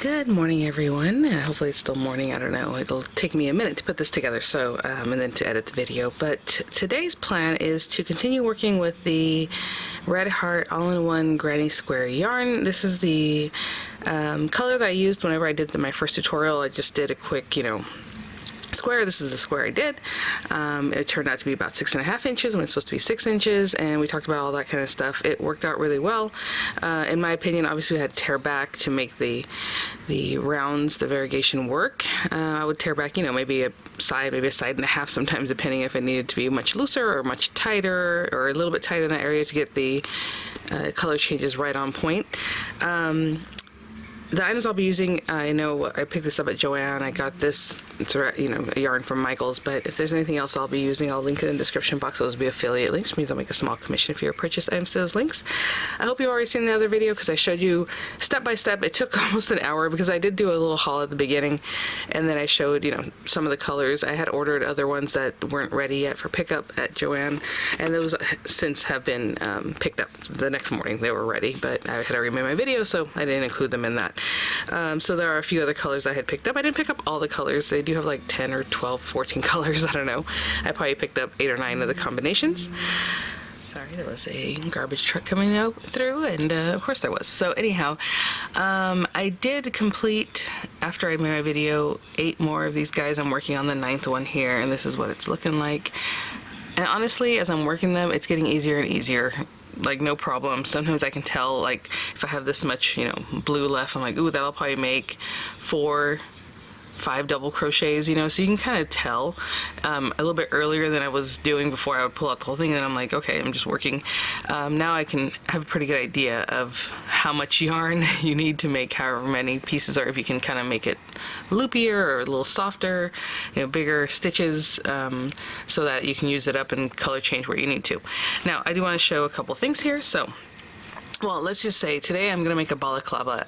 Good morning, everyone. Hopefully it's still morning. I don't know. It'll take me a minute to put this together, so and then to edit the video. But today's plan is to continue working with the Red Heart All-in-One Granny Square yarn. This is the color that I used whenever I did my first tutorial. I just did a quick, square. This is the square I did. It turned out to be about 6.5 inches when it's supposed to be 6 inches, and we talked about all that kind of stuff. It worked out really well. In my opinion, obviously we had to tear back to make the rounds, the variegation work. I would tear back, maybe a side and a half sometimes, depending if it needed to be much looser or much tighter, or a little bit tighter in that area to get the color changes right on point. The items I'll be using, I know I picked this up at Joann. I got this, a yarn from Michaels, but if there's anything else I'll be using, I'll link it in the description box. Those will be affiliate links, which means I'll make a small commission if you purchase items to those links. I hope you've already seen the other video because I showed you step by step. It took almost an hour because I did do a little haul at the beginning, and then I showed, some of the colors. I had ordered other ones that weren't ready yet for pickup at Joann, and those since have been picked up the next morning. They were ready, but I had already made my video, so I didn't include them in that. So there are a few other colors I had picked up. I didn't pick up all the colors. They do have like 10 or 12, 14 colors. I don't know. I probably picked up 8 or 9 of the combinations. Sorry, there was a garbage truck coming out through, and of course there was. So anyhow, I did complete, after I made my video, 8 more of these guys. I'm working on the 9th one here, and this is what it's looking like. And honestly, as I'm working them, it's getting easier and easier. Like, no problem. Sometimes I can tell, like, if I have this much, blue left, I'm like, ooh, that'll probably make 4, 5 double crochets, so you can kind of tell a little bit earlier than I was doing before I would pull out the whole thing, and I'm like, okay, I'm just working. Now I can have a pretty good idea of how much yarn you need to make however many pieces, or if you can kind of make it loopier or a little softer, bigger stitches, so that you can use it up and color change where you need to. Now, I do want to show a couple things here. So, well, let's just say today I'm going to make a balaclava.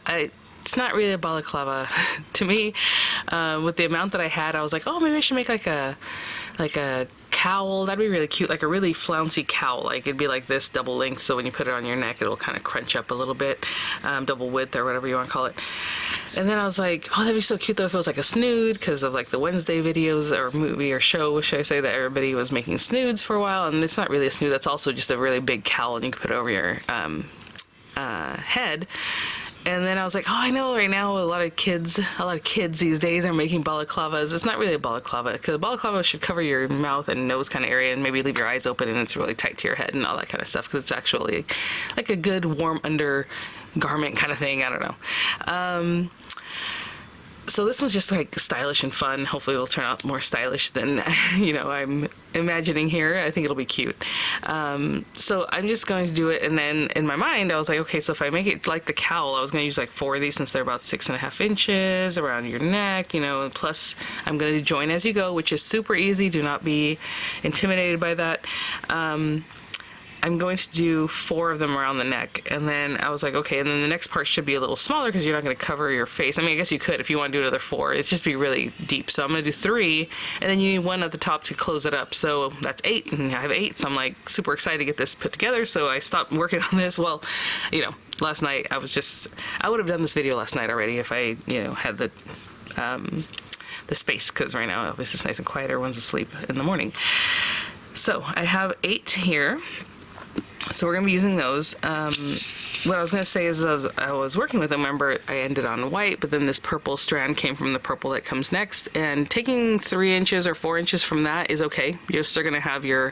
It's not really a balaclava to me. With the amount that I had, I was like, oh, maybe I should make like a cowl. That'd be really cute, like a really flouncy cowl. Like, it'd be like this, double length, so when you put it on your neck, it'll kind of crunch up a little bit, double width or whatever you want to call it. And then I was like, oh, that'd be so cute though if it was like a snood, because of like the Wednesday videos or movie or show, should I say, that everybody was making snoods for a while. And it's not really a snood, that's also just a really big cowl, and you can put it over your head. And then I was like, oh, I know right now a lot of kids these days are making balaclavas. It's not really a balaclava, because a balaclava should cover your mouth and nose kind of area and maybe leave your eyes open and it's really tight to your head and all that kind of stuff, because it's actually like a good warm undergarment kind of thing. I don't know. So this was just like stylish and fun. Hopefully it'll turn out more stylish than, I'm imagining here. I think it'll be cute. So I'm just going to do it. And then in my mind, I was like, okay, so if I make it like the cowl, I was going to use like 4 of these since they're about 6.5 inches around your neck, and plus I'm going to do join as you go, which is super easy. Do not be intimidated by that. I'm going to do 4 of them around the neck, and then I was like, okay, and then the next part should be a little smaller because you're not going to cover your face. I mean, I guess you could if you want to do another 4. It's just be really deep. So I'm going to do 3, and then you need 1 at the top to close it up. So that's 8, and I have 8, so I'm like super excited to get this put together. So I stopped working on this. Well, last night I would have done this video last night already if I, had the space, because right now obviously it's nice and quiet. Everyone's asleep in the morning. So I have 8 here. So we're going to be using those. What I was going to say is, as I was working with them, remember I ended on white, but then this purple strand came from the purple that comes next, and taking 3 inches or 4 inches from that is okay. You're still going to have your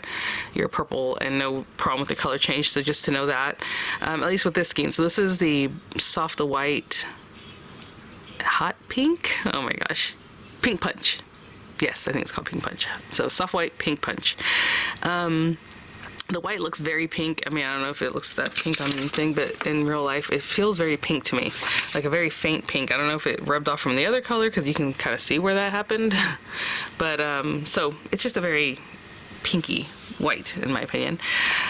purple and no problem with the color change, so just to know that, at least with this skein. So this is the soft white hot pink. Oh my gosh. Pink punch. Yes, I think it's called pink punch. So soft white pink punch. The white looks very pink. I mean, I don't know if it looks that pink on the thing, but in real life, it feels very pink to me. Like a very faint pink. I don't know if it rubbed off from the other color, because you can kind of see where that happened. But, so it's just a very pinky white, in my opinion.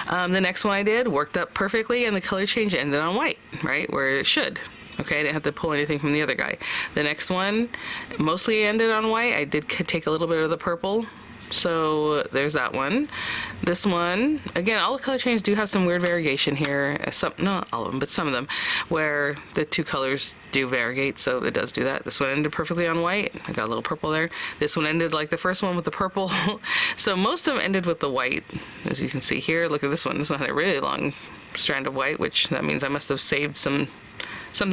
The next one I did worked up perfectly, and the color change ended on white, right? Where it should. Okay, I didn't have to pull anything from the other guy. The next one mostly ended on white. I did take a little bit of the purple So there's that one. This one, again, all the color changes do have some weird variegation here. Some, not all of them, but some of them, where the two colors do variegate, so it does do that. This one ended perfectly on white. I got a little purple there. This one ended like the first one with the purple. So most of them ended with the white, as you can see here. Look at this one. This one had a really long strand of white, which that means I must have saved something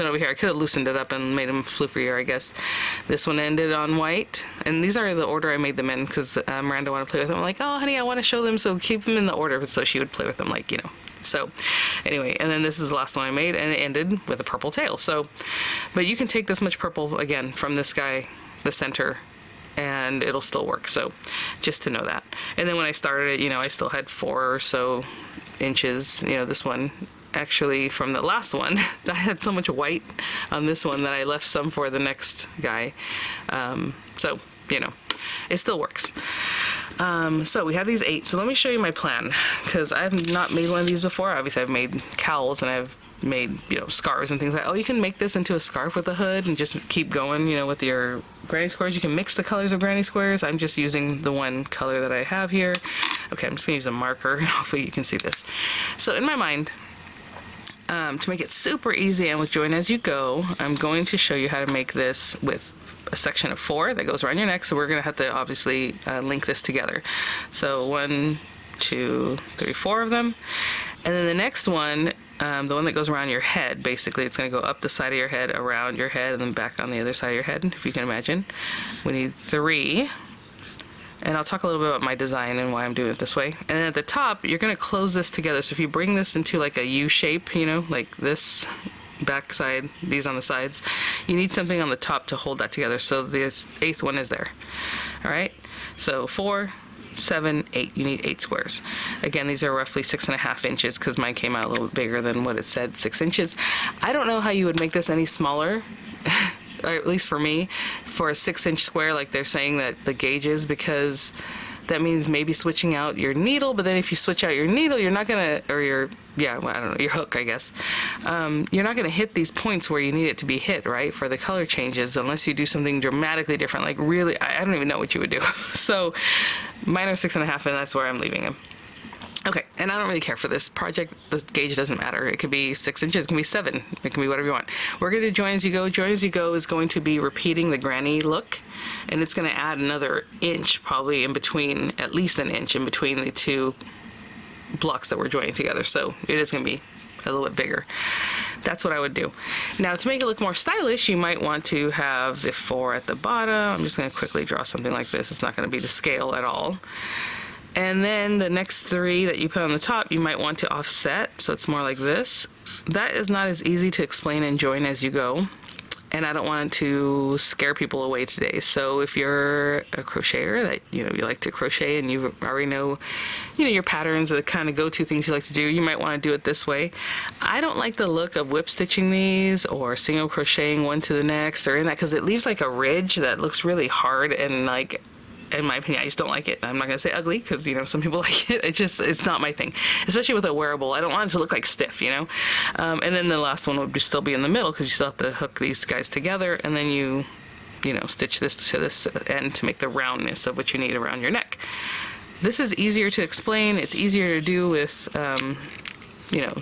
over here. I could have loosened it up and made them floofier, I guess. This one ended on white, and these are the order I made them in because Miranda wanted to play with them. I'm like, oh honey, I want to show them, so keep them in the order, so she would play with them, like, you know. So anyway, and then this is the last one I made, and it ended with a purple tail. So, but you can take this much purple again from this guy, the center, and it'll still work. So just to know that. And then when I started it, you know, I still had 4 or so inches. You know, this one, actually from the last one, I had so much white on this one that I left some for the next guy. So, you know, it still works. So we have these 8. So let me show you my plan, because I've not made one of these before. Obviously I've made cowls and I've made, you know, scarves and things like, oh, you can make this into a scarf with a hood and just keep going, you know, with your granny squares. You can mix the colors of granny squares. I'm just using the one color that I have here. Okay, I'm just gonna use a marker. Hopefully you can see this. So in my mind, to make it super easy and with join as you go, I'm going to show you how to make this with a section of 4 that goes around your neck. So we're going to have to obviously link this together. So 1, 2, 3, 4 of them. And then the next one, the one that goes around your head, basically it's going to go up the side of your head, around your head, and then back on the other side of your head, if you can imagine. We need 3. And I'll talk a little bit about my design and why I'm doing it this way. And then at the top, you're going to close this together. So if you bring this into like a U shape, you know, like this back side, these on the sides, you need something on the top to hold that together. So this 8th one is there. All right. So 4, 7, 8. You need 8 squares. Again, these are roughly 6.5 inches because mine came out a little bit bigger than what it said, 6 inches. I don't know how you would make this any smaller. Or at least for me, for a 6-inch square like they're saying that the gauge is, because that means maybe switching out your needle, but then if you switch out your needle, you're not gonna, or your, yeah, well, I don't know, your hook, I guess, you're not gonna hit these points where you need it to be hit, right, for the color changes, unless you do something dramatically different, like really, I don't even know what you would do. So mine are 6.5, and that's where I'm leaving them. Okay, and I don't really care for this project. The gauge doesn't matter. It could be 6 inches, it can be 7, it can be whatever you want. We're going to join as you go. Join as you go is going to be repeating the granny look, and it's going to add another inch probably in between, at least an inch in between the 2 blocks that we're joining together. So it is going to be a little bit bigger. That's what I would do. Now to make it look more stylish, you might want to have the 4 at the bottom. I'm just going to quickly draw something like this. It's not going to be to scale at all. And then the next 3 that you put on the top, you might want to offset, so it's more like this. That is not as easy to explain and join as you go, and I don't want to scare people away today. So if you're a crocheter that, you know, you like to crochet and you already know, you know, your patterns, the kind of go-to things you like to do, you might want to do it this way. I don't like the look of whip stitching these or single crocheting one to the next or in that, because it leaves like a ridge that looks really hard, and like, in my opinion, I just don't like it. I'm not going to say ugly because, you know, some people like it. It's not my thing, especially with a wearable. I don't want it to look like stiff, you know. And then the last one would still be in the middle because you still have to hook these guys together, and then you know, stitch this to this end to make the roundness of what you need around your neck. This is easier to explain. It's easier to do with, you know,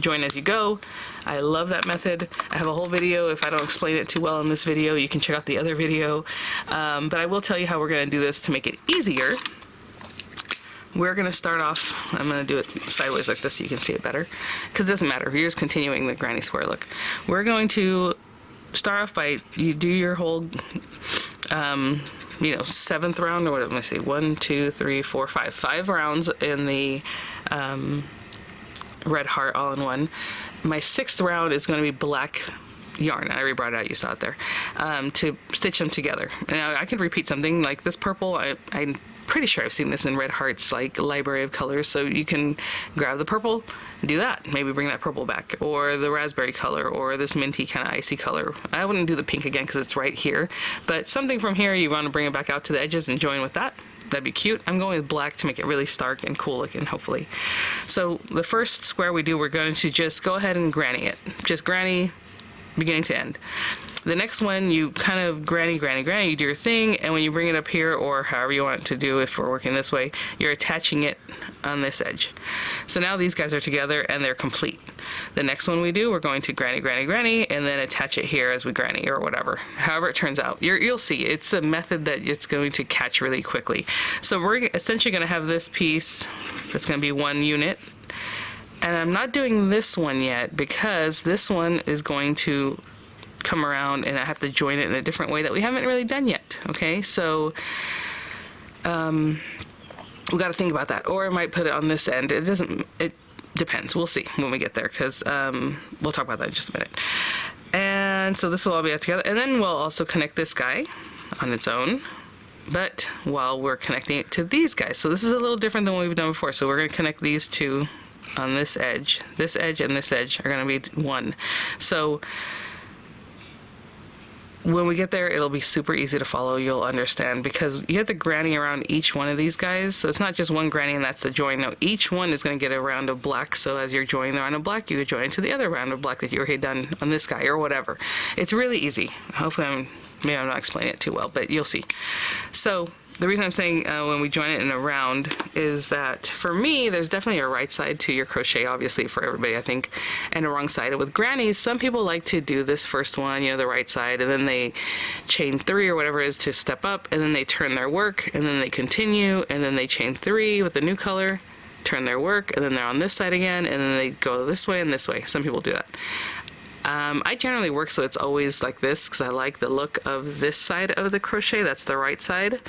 join as you go. I love that method. I have a whole video. If I don't explain it too well in this video, you can check out the other video. But I will tell you how we're going to do this to make it easier. We're going to start off, I'm going to do it sideways like this so you can see it better, because it doesn't matter. You're just continuing the granny square look. We're going to start off by, you do your whole, you know, 7th round, or what am I say, 1, 2, 3, 4, 5. 5 rounds in the red heart all in one. My 6th round is going to be black yarn. I already brought it out, you saw it there, to stitch them together. Now I can repeat something like this purple. I'm pretty sure I've seen this in Red Heart's like library of colors, so you can grab the purple and do that, maybe bring that purple back, or the raspberry color, or this minty kind of icy color. I wouldn't do the pink again because it's right here, but something from here you want to bring it back out to the edges and join with that. That'd be cute. I'm going with black to make it really stark and cool looking, hopefully. So the first square we do, we're going to just go ahead and granny it. Just granny beginning to end. The next one, you kind of granny, you do your thing, and when you bring it up here, or however you want it to do if we're working this way, you're attaching it on this edge. So now these guys are together and they're complete. The next one we do, we're going to granny, and then attach it here as we granny, or whatever. However it turns out. You'll see, it's a method that it's going to catch really quickly. So we're essentially going to have this piece that's going to be one unit. And I'm not doing this one yet because this one is going to come around and I have to join it in a different way that we haven't really done yet. Okay, so we got to think about that. Or I might put it on this end. It depends. We'll see when we get there, because we'll talk about that in just a minute. And so this will all be together, and then we'll also connect this guy on its own, but while we're connecting it to these guys. So this is a little different than what we've done before. So we're going to connect these two on this edge. This edge and this edge are going to be one. So when we get there, it'll be super easy to follow. You'll understand, because you have to granny around each one of these guys. So it's not just one granny and that's the join. No, each one is going to get a round of black. So as you're joining the round of black, you join to the other round of black that you already done on this guy or whatever. It's really easy. Hopefully maybe I'm not explaining it too well, but you'll see. So the reason I'm saying when we join it in a round is that for me, there's definitely a right side to your crochet, obviously for everybody, I think, and a wrong side. And with grannies, some people like to do this first one, the right side, and then they chain 3 or whatever it is to step up, and then they turn their work, and then they continue, and then they chain 3 with the new color, turn their work, and then they're on this side again, and then they go this way and this way. Some people do that. I generally work so it's always like this because I like the look of this side of the crochet. That's the right side.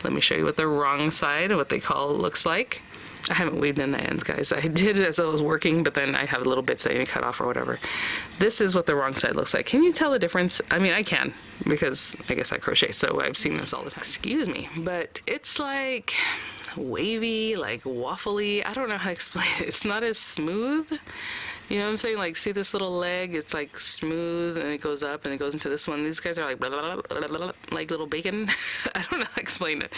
Let me show you what the wrong side, what they call, looks like. I haven't weaved in the ends, guys. I did it as I was working, but then I have little bits that I need to cut off or whatever. This is what the wrong side looks like. Can you tell the difference? I mean, I can, because I guess I crochet, so I've seen this all the time. Excuse me, but it's like wavy, like waffly. I don't know how to explain it. It's not as smooth. You know what I'm saying? Like, see this little leg? It's like smooth, and it goes up, and it goes into this one. These guys are like, blah, blah, blah, blah, blah, like little bacon. I don't know how to explain it.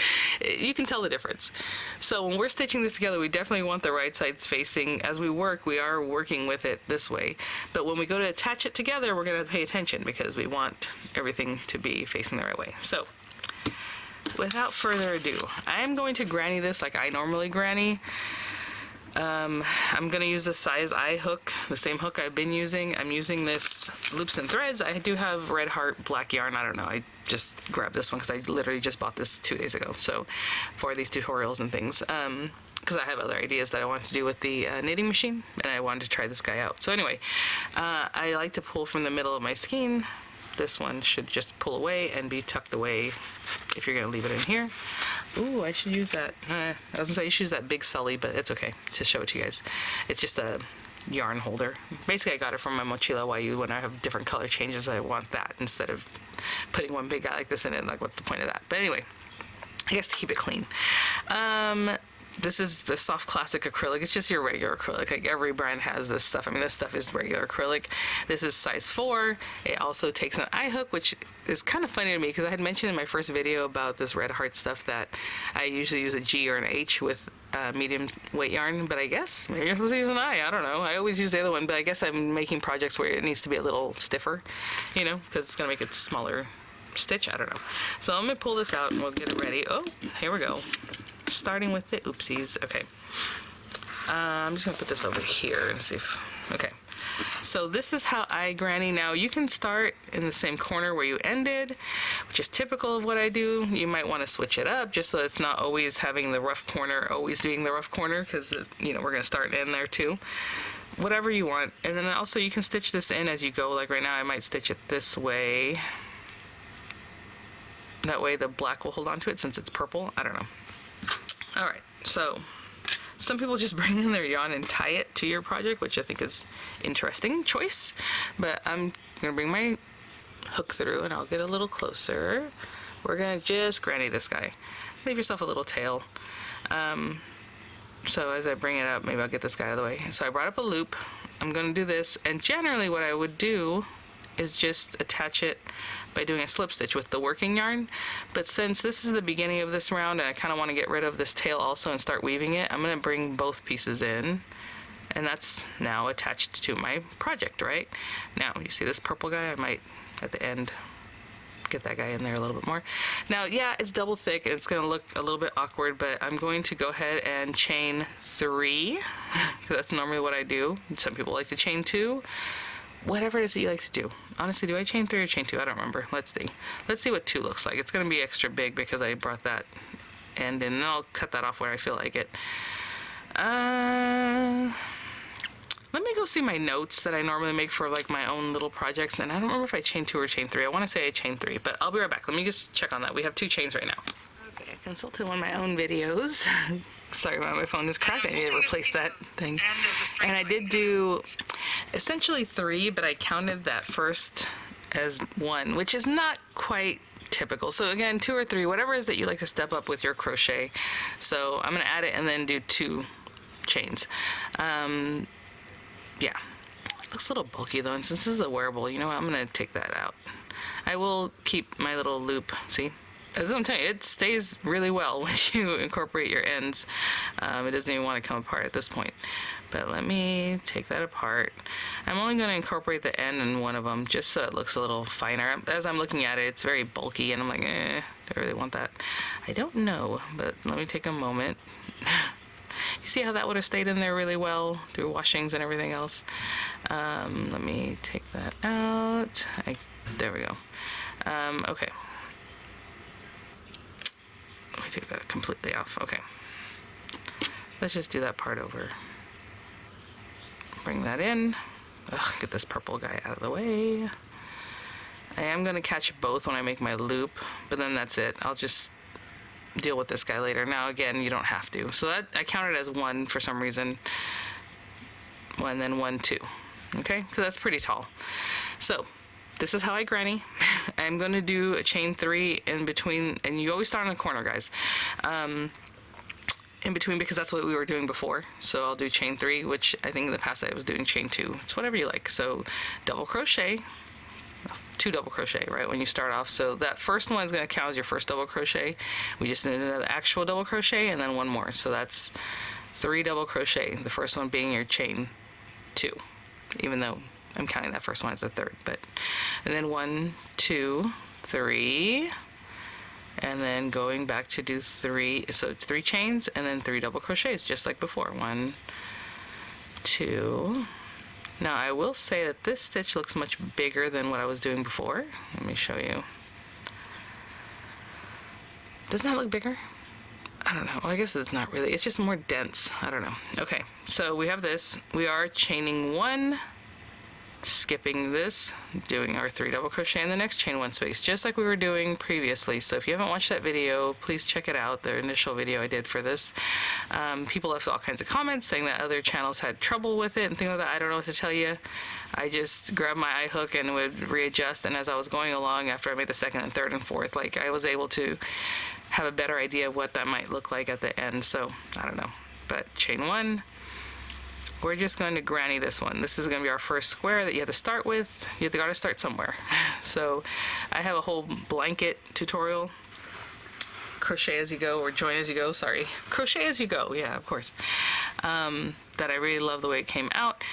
You can tell the difference. So when we're stitching this together, we definitely want the right sides facing. As we work, we are working with it this way. But when we go to attach it together, we're going to pay attention because we want everything to be facing the right way. So without further ado, I'm going to granny this like I normally granny. I'm going to use the size I hook, the same hook I've been using. I'm using this Loops and Threads. I do have Red Heart black yarn. I don't know. I just grabbed this one because I literally just bought this 2 days ago. So for these tutorials and things, because I have other ideas that I want to do with the knitting machine, and I wanted to try this guy out. So anyway, I like to pull from the middle of my skein. This one should just pull away and be tucked away if you're going to leave it in here. Ooh, I should use that. I was going to say you should use that big Sully, but it's okay to show it to you guys. It's just a yarn holder. Basically, I got it from my Mochila YU. When I have different color changes, I want that instead of putting one big guy like this in it. Like, what's the point of that? But anyway, I guess to keep it clean. This is the Soft Classic acrylic. It's just your regular acrylic. Like, every brand has this stuff. I mean, this stuff is regular acrylic. This is size 4. It also takes an eye hook, which is kind of funny to me because I had mentioned in my first video about this Red Heart stuff that I usually use a G or an H with medium weight yarn, but I guess maybe you're supposed to use an I. I don't know. I always use the other one, but I guess I'm making projects where it needs to be a little stiffer, because it's going to make it smaller stitch. I don't know. So I'm going to pull this out and we'll get it ready. Oh, here we go. Starting with the oopsies. Okay. I'm just going to put this over here and see if... Okay. So this is how I granny. Now you can start in the same corner where you ended, which is typical of what I do. You might want to switch it up just so it's not always having the rough corner, always doing the rough corner, because, we're going to start in there too. Whatever you want. And then also you can stitch this in as you go. Like right now I might stitch it this way. That way the black will hold on to it since it's purple. I don't know. Alright, so some people just bring in their yarn and tie it to your project, which I think is interesting choice. But I'm going to bring my hook through and I'll get a little closer. We're going to just granny this guy. Leave yourself a little tail. So as I bring it up, maybe I'll get this guy out of the way. So I brought up a loop. I'm going to do this, and generally what I would do is just attach it by doing a slip stitch with the working yarn. But since this is the beginning of this round and I kind of want to get rid of this tail also and start weaving it, I'm going to bring both pieces in, and that's now attached to my project. Right now, you see this purple guy? I might at the end. Get that guy in there a little bit more. Now, yeah, it's double thick. It's going to look a little bit awkward, but I'm going to go ahead and chain 3, because that's normally what I do. Some people like to chain 2. Whatever it is that you like to do. Honestly, do I chain 3 or chain 2? I don't remember. Let's see. Let's see what 2 looks like. It's going to be extra big because I brought that end in, and I'll cut that off where I feel like it. Let me go see my notes that I normally make for like my own little projects, and I don't remember if I chain 2 or chain 3. I want to say I chain 3, but I'll be right back. Let me just check on that. We have 2 chains right now. Okay, I consulted one of my own videos. Sorry about my phone is cracked. I need to replace that thing. And I did do essentially 3, but I counted that first as 1, which is not quite typical. So again, 2 or 3, whatever it is that you like to step up with your crochet. So I'm going to add it and then do 2 chains. Yeah, it looks a little bulky though, and since this is a wearable, you know what, I'm going to take that out. I will keep my little loop, see? As I'm telling you, it stays really well when you incorporate your ends. It doesn't even want to come apart at this point. But let me take that apart. I'm only going to incorporate the end in one of them just so it looks a little finer. As I'm looking at it, it's very bulky, and I'm like, do I really want that? I don't know, but let me take a moment. You see how that would have stayed in there really well through washings and everything else? Let me take that out. There we go. Okay. Let me take that completely off. Okay. Let's just do that part over. Bring that in. Ugh, get this purple guy out of the way. I am going to catch both when I make my loop, but then that's it. I'll just deal with this guy later. Now again, you don't have to. So that I counted as 1 for some reason. 1, then 1, 2. Okay, because that's pretty tall. So this is how I granny. I'm going to do a chain 3 in between, and you always start in the corner, guys. In between, because that's what we were doing before. So I'll do chain 3, which I think in the past I was doing chain 2. It's whatever you like. So double crochet. 2 double crochet right when you start off. So that first one is going to count as your first double crochet. We just need another actual double crochet and then 1 more. So that's 3 double crochet. The first one being your chain 2, even though I'm counting that first one as the 3rd. But and then 1, 2, 3, and then going back to do 3. So it's 3 chains and then 3 double crochets, just like before. 1, 2. Now I will say that this stitch looks much bigger than what I was doing before. Let me show you. Doesn't that look bigger? I don't know. Well, I guess it's not really. It's just more dense. I don't know. Okay, so we have this. We are chaining 1, skipping this, doing our 3 double crochet in the next chain 1 space, just like we were doing previously. So if you haven't watched that video, please check it out, the initial video I did for this. People left all kinds of comments saying that other channels had trouble with it and things like that. I don't know what to tell you. I just grabbed my eye hook and would readjust, and as I was going along, after I made the 2nd and 3rd and 4th, like I was able to have a better idea of what that might look like at the end. So I don't know, but chain 1. We're just going to granny this one. This is going to be our first square that you have to start with. You have to start somewhere. So I have a whole blanket tutorial. Crochet as you go, or join as you go, sorry. Crochet as you go, yeah, of course. That I really love the way it came out.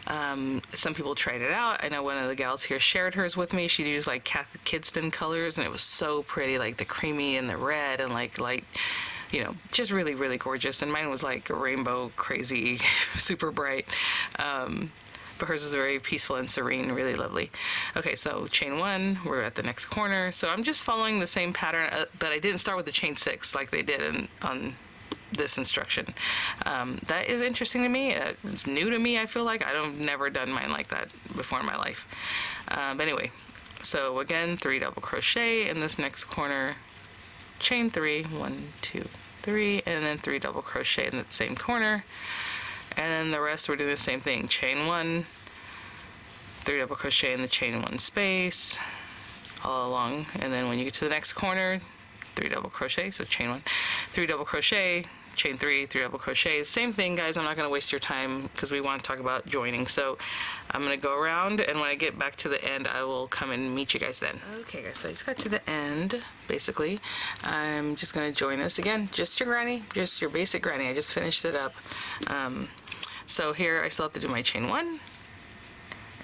Some people tried it out. I know one of the gals here shared hers with me. She used like Kathy Kidston colors, and it was so pretty, like the creamy and the red and like light, you know, just really, really gorgeous. And mine was like a rainbow, crazy, super bright. But hers was very peaceful and serene, really lovely. Okay, so chain 1, we're at the next corner. So I'm just following the same pattern, but I didn't start with the chain 6 like they did on this instruction. That is interesting to me. It's new to me, I feel like. I've never done mine like that before in my life. But anyway, so again, 3 double crochet in this next corner, chain 3, 1, 2, 3, and then 3 double crochet in that same corner. And then the rest we're doing the same thing. Chain 1, 3 double crochet in the chain 1 space all along, and then when you get to the next corner, 3 double crochet, so chain 1, 3 double crochet, chain 3, 3 double crochet. Same thing, guys. I'm not going to waste your time because we want to talk about joining. So I'm going to go around, and when I get back to the end, I will come and meet you guys then. Okay, guys, so I just got to the end, basically. I'm just going to join this again. Just your granny, just your basic granny. I just finished it up. So here I still have to do my chain 1,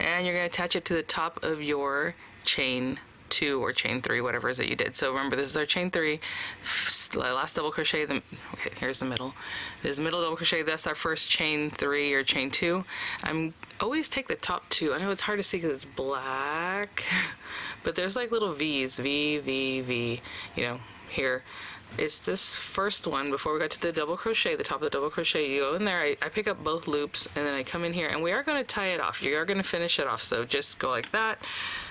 and you're going to attach it to the top of your chain 2 or chain 3, whatever it is that you did. So remember, this is our chain 3, last double crochet, okay, here's the middle. This is middle double crochet, that's our first chain 3 or chain 2. I'm always take the top 2. I know it's hard to see because it's black, but there's like little V's, V, V, V, you know, here. It's this first one before we got to the double crochet, the top of the double crochet. You go in there, I pick up both loops, and then I come in here, and we are going to tie it off. You are going to finish it off, so just go like that.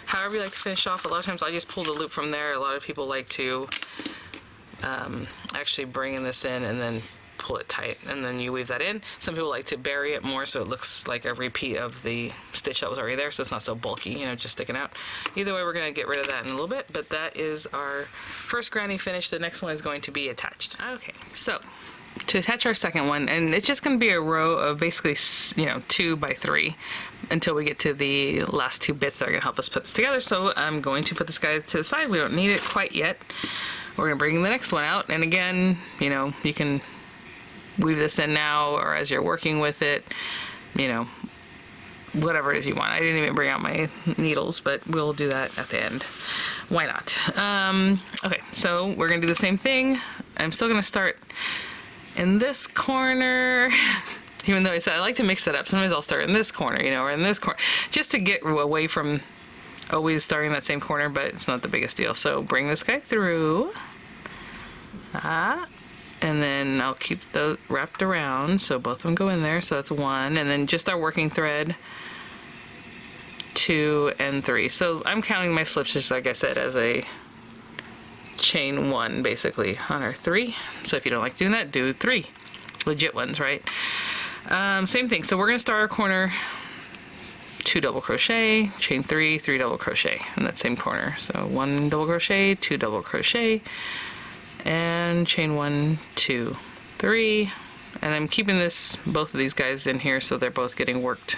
However you like to finish off. A lot of times I just pull the loop from there. A lot of people like to actually bring this in and then pull it tight, and then you weave that in. Some people like to bury it more so it looks like a repeat of the stitch that was already there, so it's not so bulky, you know, just sticking out. Either way, we're going to get rid of that in a little bit, but that is our first granny finish. The next one is going to be attached. Okay, so to attach our second one, and it's just going to be a row of basically, you know, 2 by 3 until we get to the last 2 bits that are going to help us put this together. So I'm going to put this guy to the side. We don't need it quite yet. We're going to bring the next one out, and again, you know, you can weave this in now or as you're working with it, you know, whatever it is you want. I didn't even bring out my needles, but we'll do that at the end. Why not? Okay, so we're gonna do the same thing. I'm still gonna start in this corner, even though I said I like to mix it up. Sometimes I'll start in this corner, you know, or in this corner, just to get away from always starting in that same corner, but it's not the biggest deal. So bring this guy through. And then I'll keep those wrapped around, so both of them go in there. So that's 1, and then just our working thread, 2 and 3. So I'm counting my slips, just like I said, as a chain 1 basically on our 3. So if you don't like doing that, do 3 legit ones, right? Same thing. So we're gonna start our corner, 2 double crochet, chain 3, 3 double crochet in that same corner. So 1 double crochet, 2 double crochet, and chain 1, 2, 3, and I'm keeping both of these guys in here so they're both getting worked.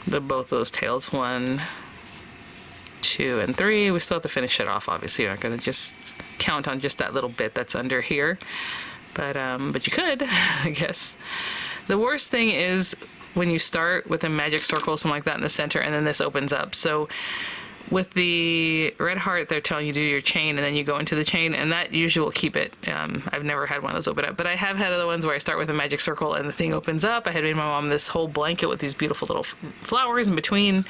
Both those tails, 1, 2, and 3. We still have to finish it off. Obviously, you're not going to just count on just that little bit that's under here, but you could, I guess. The worst thing is when you start with a magic circle or something like that in the center, and then this opens up. So with the red heart, they're telling you to do your chain, and then you go into the chain, and that usually will keep it. I've never had one of those open up, but I have had other ones where I start with a magic circle and the thing opens up. I had made my mom this whole blanket with these beautiful little flowers in between.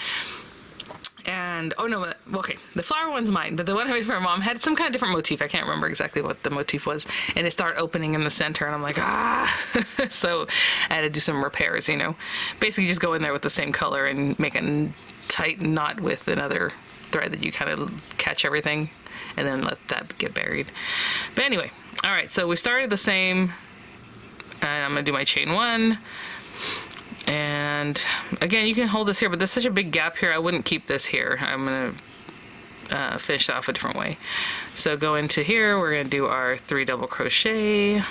And, oh no, okay, the flower one's mine, but the one I made for my mom had some kind of different motif. I can't remember exactly what the motif was, and it started opening in the center, and I'm like, so I had to do some repairs, you know. Basically just go in there with the same color and make a tight knot with another thread that you kind of catch everything, and then let that get buried. But anyway, all right, so we started the same, and I'm gonna do my chain 1. And again, you can hold this here, but there's such a big gap here, I wouldn't keep this here. I'm gonna finish that off a different way. So go into here, we're gonna do our 3 double crochet, and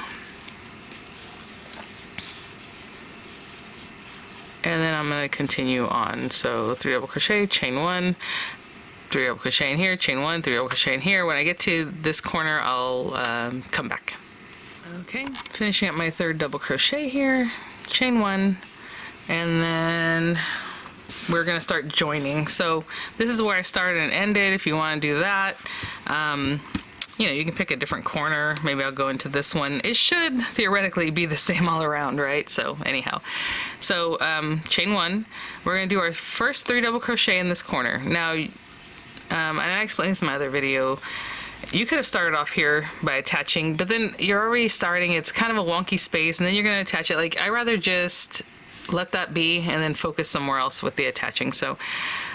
then I'm gonna continue on. So 3 double crochet, chain 1, 3 double crochet in here, chain 1, 3 double crochet in here. When I get to this corner, I'll come back. Okay, finishing up my 3rd double crochet here, chain 1, and then we're gonna start joining. So this is where I started and ended. If you want to do that, you know, you can pick a different corner. Maybe I'll go into this one. It should theoretically be the same all around, right? So anyhow, so chain 1, we're gonna do our first 3 double crochet in this corner. Now, and I explained this in my other video, you could have started off here by attaching, but then you're already starting, it's kind of a wonky space, and then you're gonna attach it. Like, I rather just let that be and then focus somewhere else with the attaching. So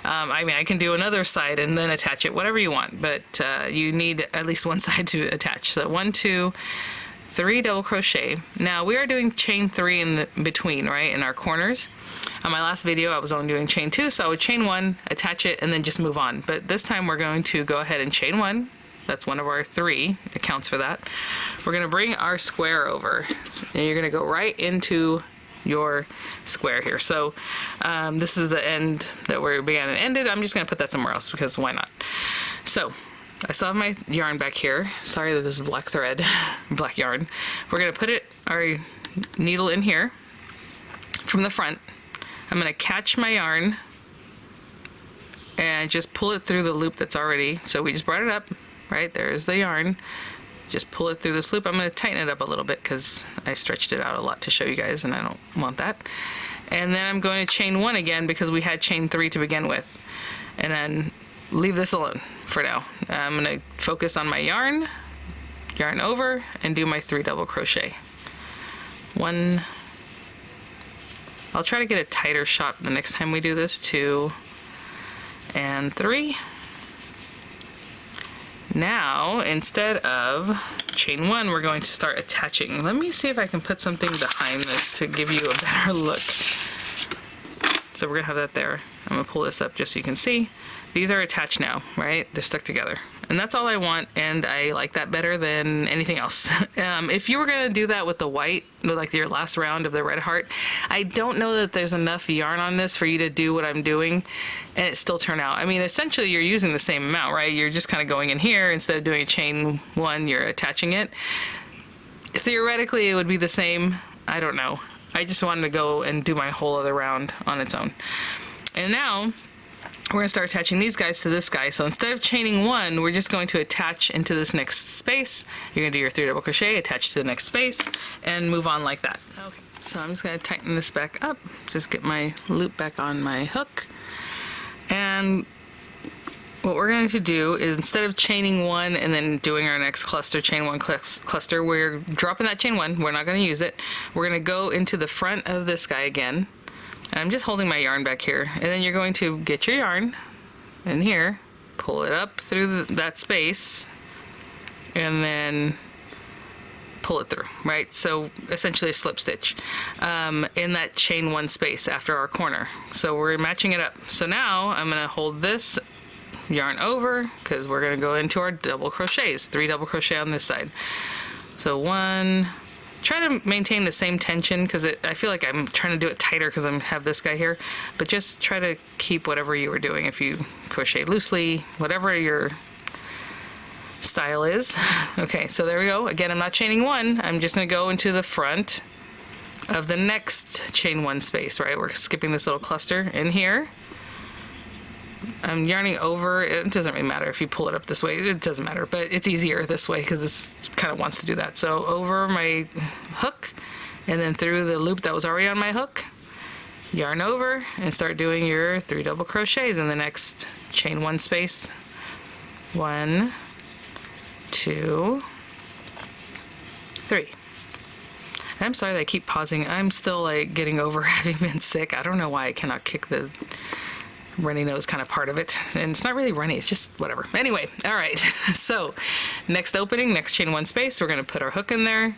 I mean, I can do another side and then attach it, whatever you want, but you need at least one side to attach. So 1, 2, 3 double crochet. Now we are doing chain 3 in the between, right, in our corners. On my last video I was only doing chain 2, so I would chain 1, attach it, and then just move on. But this time we're going to go ahead and chain 1. That's one of our 3, it counts for that. We're gonna bring our square over, and you're gonna go right into your square here. So this is the end that we began and ended. I'm just gonna put that somewhere else because why not? So I still have my yarn back here. Sorry that this is black thread, black yarn. We're gonna put our needle in here from the front. I'm gonna catch my yarn and just pull it through the loop that's already, so we just brought it up, right? There's the yarn. Just pull it through this loop. I'm going to tighten it up a little bit because I stretched it out a lot to show you guys and I don't want that. And then I'm going to chain 1 again because we had chain 3 to begin with. And then leave this alone for now. I'm going to focus on my yarn over, and do my 3 double crochet. 1. I'll try to get a tighter shot the next time we do this. 2 and 3. Now, instead of chain 1, we're going to start attaching. Let me see if I can put something behind this to give you a better look. So we're gonna have that there. I'm gonna pull this up just so you can see. These are attached now, right? They're stuck together. And that's all I want, and I like that better than anything else. If you were gonna do that with the white, like your last round of the red heart, I don't know that there's enough yarn on this for you to do what I'm doing and it still turn out. I mean, essentially you're using the same amount, right? You're just kind of going in here, instead of doing a chain 1, you're attaching it. Theoretically, it would be the same. I don't know. I just wanted to go and do my whole other round on its own. And now, we're gonna start attaching these guys to this guy. So instead of chaining 1, we're just going to attach into this next space. You're gonna do your 3 double crochet, attach to the next space, and move on like that. Okay, so I'm just gonna tighten this back up, just get my loop back on my hook. And what we're going to do is, instead of chaining 1 and then doing our next cluster, chain 1 cluster, we're dropping that chain 1, we're not gonna use it. We're gonna go into the front of this guy again. And I'm just holding my yarn back here, and then you're going to get your yarn in here, pull it up through that space, and then pull it through, right? So essentially a slip stitch in that chain 1 space after our corner. So we're matching it up. So now I'm going to hold this yarn over because we're going to go into our double crochets, 3 double crochet on this side. So 1. Try to maintain the same tension because I feel like I'm trying to do it tighter because I have this guy here, but just try to keep whatever you were doing. If you crochet loosely, whatever your style is. Okay, so there we go. Again, I'm not chaining 1. I'm just going to go into the front of the next chain 1 space, right? We're skipping this little cluster in here. I'm yarning over. It doesn't really matter if you pull it up this way. It doesn't matter, but it's easier this way because this kind of wants to do that. So over my hook, and then through the loop that was already on my hook, yarn over and start doing your 3 double crochets in the next chain 1 space. 1, 2, 3. And I'm sorry that I keep pausing. I'm still like getting over having been sick. I don't know why I cannot kick the runny nose kind of part of it, and it's not really runny, it's just whatever. Anyway, all right. So next opening, next chain 1 space, we're going to put our hook in there,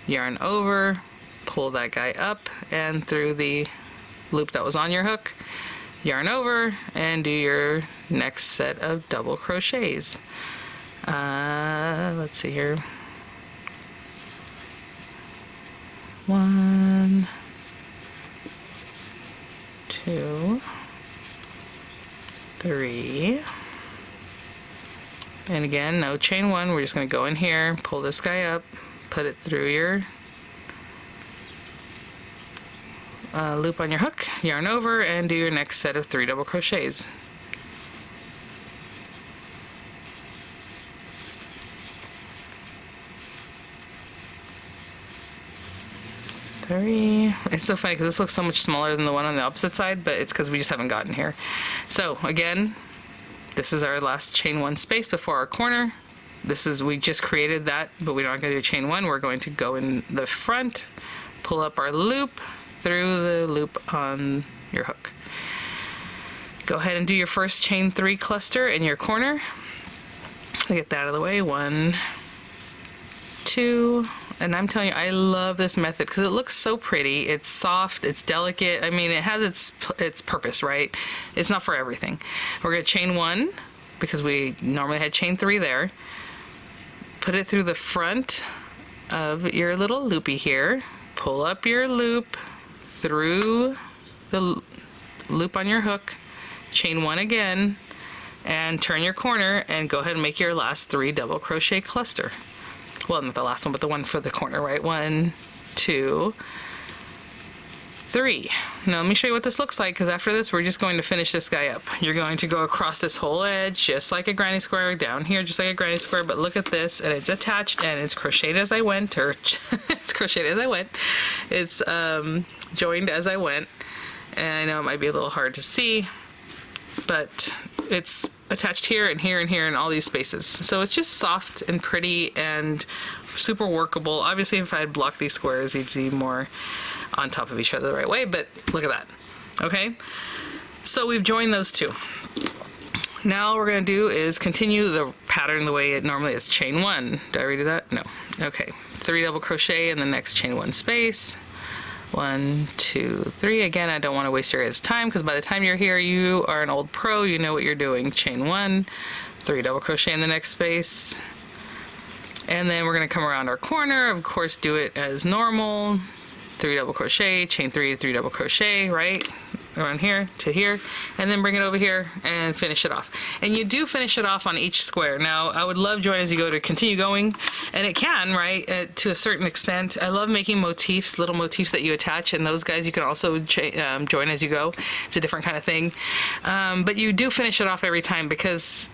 yarn over, pull that guy up and through the loop that was on your hook, yarn over, and do your next set of double crochets. Let's see here. 1, 2, 3, and again, no chain 1. We're just going to go in here, pull this guy up, put it through your loop on your hook, yarn over, and do your next set of 3 double crochets. It's so funny because this looks so much smaller than the one on the opposite side, but it's because we just haven't gotten here. So again, this is our last chain 1 space before our corner. We just created that, but we're not going to do chain 1. We're going to go in the front, pull up our loop through the loop on your hook. Go ahead and do your first chain 3 cluster in your corner. I'll get that out of the way. 1, 2, and I'm telling you, I love this method because it looks so pretty. It's soft, it's delicate. I mean, it has its purpose, right? It's not for everything. We're going to chain 1 because we normally had chain 3 there. Put it through the front of your little loopy here. Pull up your loop through the loop on your hook. Chain 1 again, and turn your corner and go ahead and make your last 3 double crochet cluster. Well, not the last one, but the one for the corner, right? 1, 2, 3. Now let me show you what this looks like, because after this we're just going to finish this guy up. You're going to go across this whole edge just like a granny square, down here just like a granny square, but look at this, and it's attached and it's crocheted as I went, or it's crocheted as I went. It's joined as I went, and I know it might be a little hard to see, but it's attached here and here and here in all these spaces. So it's just soft and pretty and super workable. Obviously if I had blocked these squares, you'd be more on top of each other the right way, but look at that. Okay, so we've joined those two. Now all we're going to do is continue the pattern the way it normally is. Chain 1. Did I redo that? No. Okay, 3 double crochet in the next chain 1 space. 1, 2, 3. Again, I don't want to waste your guys' time, because by the time you're here you are an old pro, you know what you're doing. Chain 1, 3 double crochet in the next space, and then we're going to come around our corner, of course do it as normal. 3 double crochet, chain 3, 3 double crochet, right around here to here, and then bring it over here and finish it off. And you do finish it off on each square. Now I would love join as you go to continue going, and it can, right, to a certain extent. I love making motifs, little motifs that you attach, and those guys you can also join as you go. It's a different kind of thing, but you do finish it off every time, because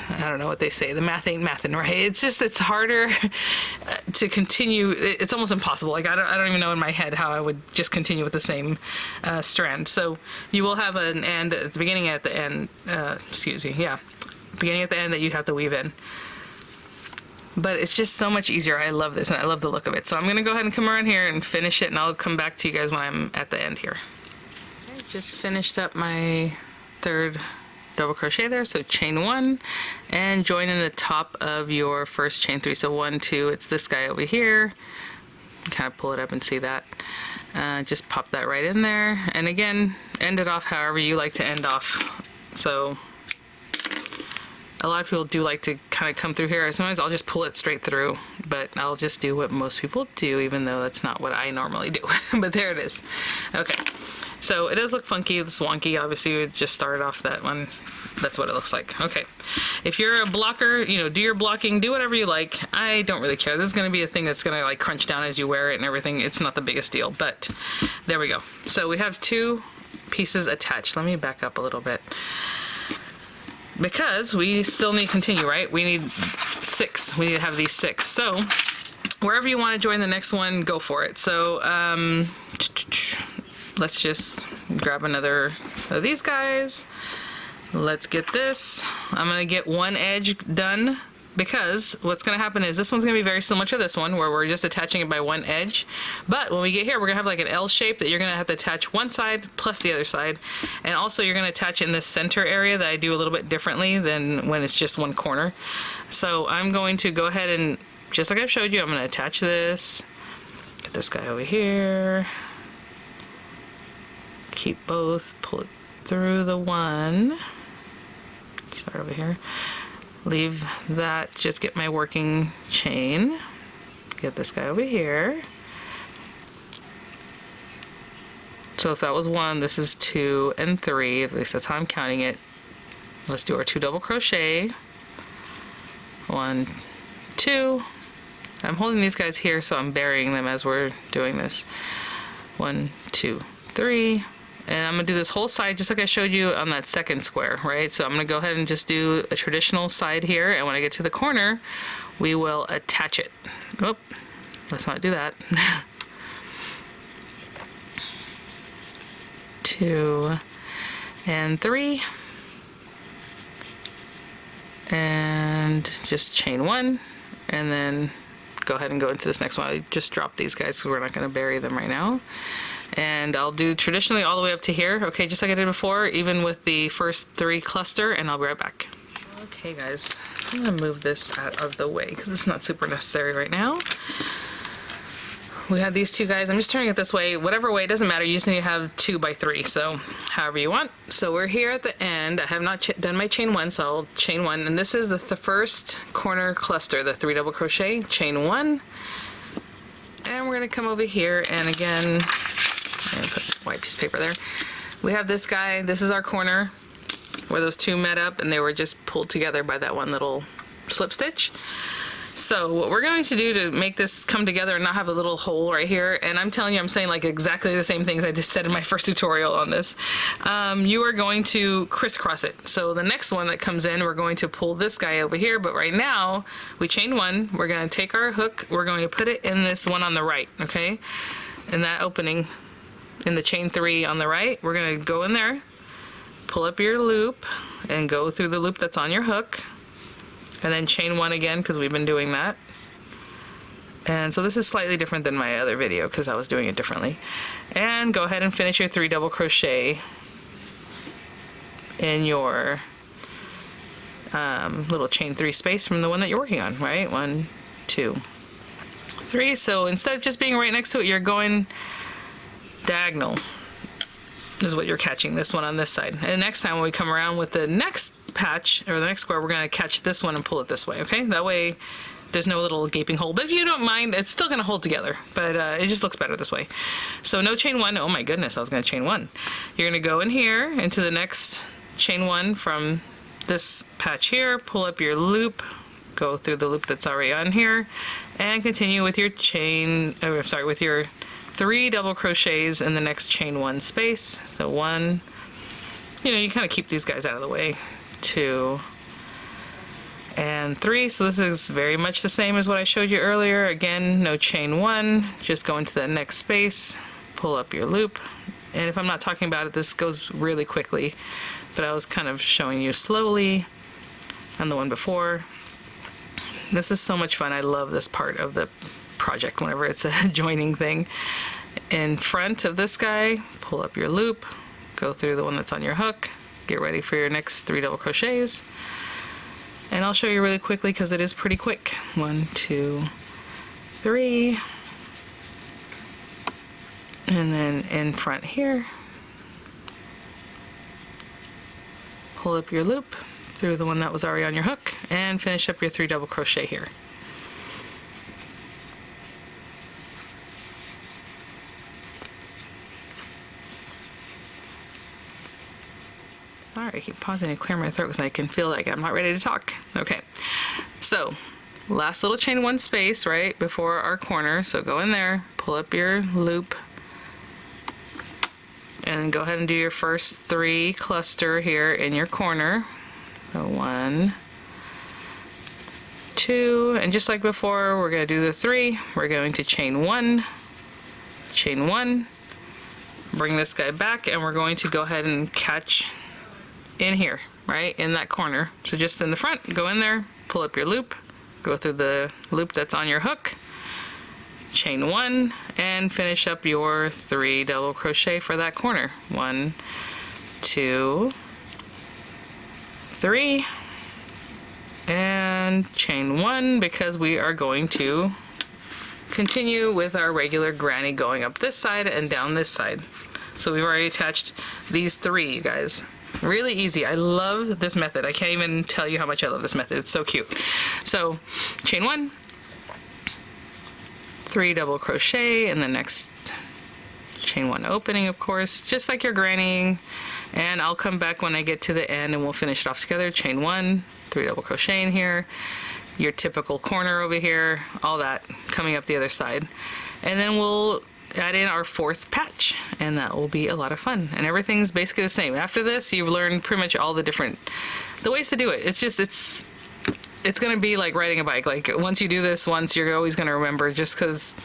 I don't know what they say, the math ain't mathin', right? It's just, it's harder to continue. It's almost impossible. Like I don't even know in my head how I would just continue with the same strand. So you will have an end at the beginning and at the end, beginning at the end that you have to weave in. But it's just so much easier. I love this, and I love the look of it. So I'm going to go ahead and come around here and finish it, and I'll come back to you guys when I'm at the end here. I just finished up my 3rd double crochet there, so chain 1 and join in the top of your first chain 3. So 1, 2, it's this guy over here. Kind of pull it up and see that. Just pop that right in there, and again, end it off however you like to end off. So a lot of people do like to kind of come through here. Sometimes I'll just pull it straight through, but I'll just do what most people do, even though that's not what I normally do. But there it is. Okay. So it does look funky, it's wonky. Obviously, we just started off that one. That's what it looks like. Okay. If you're a blocker, you know, do your blocking, do whatever you like. I don't really care. This is going to be a thing that's going to like crunch down as you wear it and everything. It's not the biggest deal, but there we go. So we have 2 pieces attached. Let me back up a little bit, because we still need to continue, right? We need 6. We need to have these 6. So wherever you want to join the next one, go for it. So let's just grab another of these guys. Let's get this. I'm going to get one edge done, because what's going to happen is this one's going to be very similar to this one, where we're just attaching it by one edge. But when we get here, we're going to have like an L shape that you're going to have to attach one side plus the other side. And also you're going to attach in this center area that I do a little bit differently than when it's just one corner. So I'm going to go ahead and, just like I've showed you, I'm going to attach this. Get this guy over here. Keep both, pull it through the one. Start over here. Leave that, just get my working chain. Get this guy over here. So if that was 1, this is 2 and 3, at least that's how I'm counting it. Let's do our 2 double crochet. 1, 2. I'm holding these guys here, so I'm burying them as we're doing this. 1, 2, 3. And I'm going to do this whole side just like I showed you on that second square, right? So I'm going to go ahead and just do a traditional side here, and when I get to the corner, we will attach it. Oh, let's not do that. 2 and 3. And just chain 1, and then go ahead and go into this next one. I just dropped these guys because we're not going to bury them right now. And I'll do traditionally all the way up to here, okay, just like I did before, even with the first 3 cluster, and I'll be right back. Okay guys, I'm gonna move this out of the way because it's not super necessary right now. We have these 2 guys. I'm just turning it this way, whatever way, it doesn't matter. You just need to have 2 by 3, so however you want. So we're here at the end. I have not done my chain 1, so I'll chain 1, and this is the first corner cluster, the 3 double crochet, chain 1, and we're gonna come over here, and again, I'm gonna put a white piece of paper there. We have this guy. This is our corner where those 2 met up and they were just pulled together by that one little slip stitch. So what we're going to do to make this come together and not have a little hole right here, and I'm telling you, I'm saying like exactly the same things I just said in my first tutorial on this, you are going to crisscross it. So the next one that comes in, we're going to pull this guy over here, but right now we chain one, we're going to take our hook, we're going to put it in this one on the right, okay? In that opening, in the chain 3 on the right, we're going to go in there, pull up your loop, and go through the loop that's on your hook. And then chain 1 again, because we've been doing that. And so this is slightly different than my other video because I was doing it differently. And go ahead and finish your 3 double crochet in your little chain 3 space from the one that you're working on, right? 1, 2, 3. So instead of just being right next to it, you're going diagonal. Is what you're catching, this one on this side. And next time when we come around with the next patch or the next square, we're going to catch this one and pull it this way, okay? That way there's no little gaping hole, but if you don't mind, it's still going to hold together, but it just looks better this way. So no chain 1. Oh my goodness, I was going to chain 1. You're going to go in here into the next chain 1 from this patch here, pull up your loop, go through the loop that's already on here, and continue with your chain, with your 3 double crochets in the next chain 1 space. So 1, you kind of keep these guys out of the way. 2 and 3. So this is very much the same as what I showed you earlier. Again, no chain 1, just go into the next space, pull up your loop. And if I'm not talking about it, this goes really quickly, but I was kind of showing you slowly on the one before. This is so much fun. I love this part of the project whenever it's a joining thing. In front of this guy, pull up your loop, go through the one that's on your hook, get ready for your next 3 double crochets, and I'll show you really quickly because it is pretty quick. 1, 2, 3, and then in front here, pull up your loop through the one that was already on your hook and finish up your 3 double crochet here. Sorry, I keep pausing to clear my throat because I can feel like I'm not ready to talk. Okay, so last little chain 1 space right before our corner. So go in there, pull up your loop, and go ahead and do your first 3 cluster here in your corner. So 1, 2, and just like before, we're going to do the 3. We're going to chain 1, chain 1, bring this guy back, and we're going to go ahead and catch in here, right in that corner. So just in the front, go in there, pull up your loop, go through the loop that's on your hook, chain 1, and finish up your 3 double crochet for that corner. 1, 2, 3, and chain 1 because we are going to continue with our regular granny going up this side and down this side. So we've already attached these 3, you guys. Really easy. I love this method. I can't even tell you how much I love this method. It's so cute. So chain 1, 3 double crochet in the next chain 1 opening, of course, just like you're grannying. And I'll come back when I get to the end and we'll finish it off together. Chain 1, 3 double crochet in here, your typical corner over here, all that coming up the other side. And then we'll add in our 4th patch, and that will be a lot of fun. And everything's basically the same. After this, you've learned pretty much all the ways to do it. It's just, it's going to be like riding a bike. Like once you do this once, you're always going to remember, just because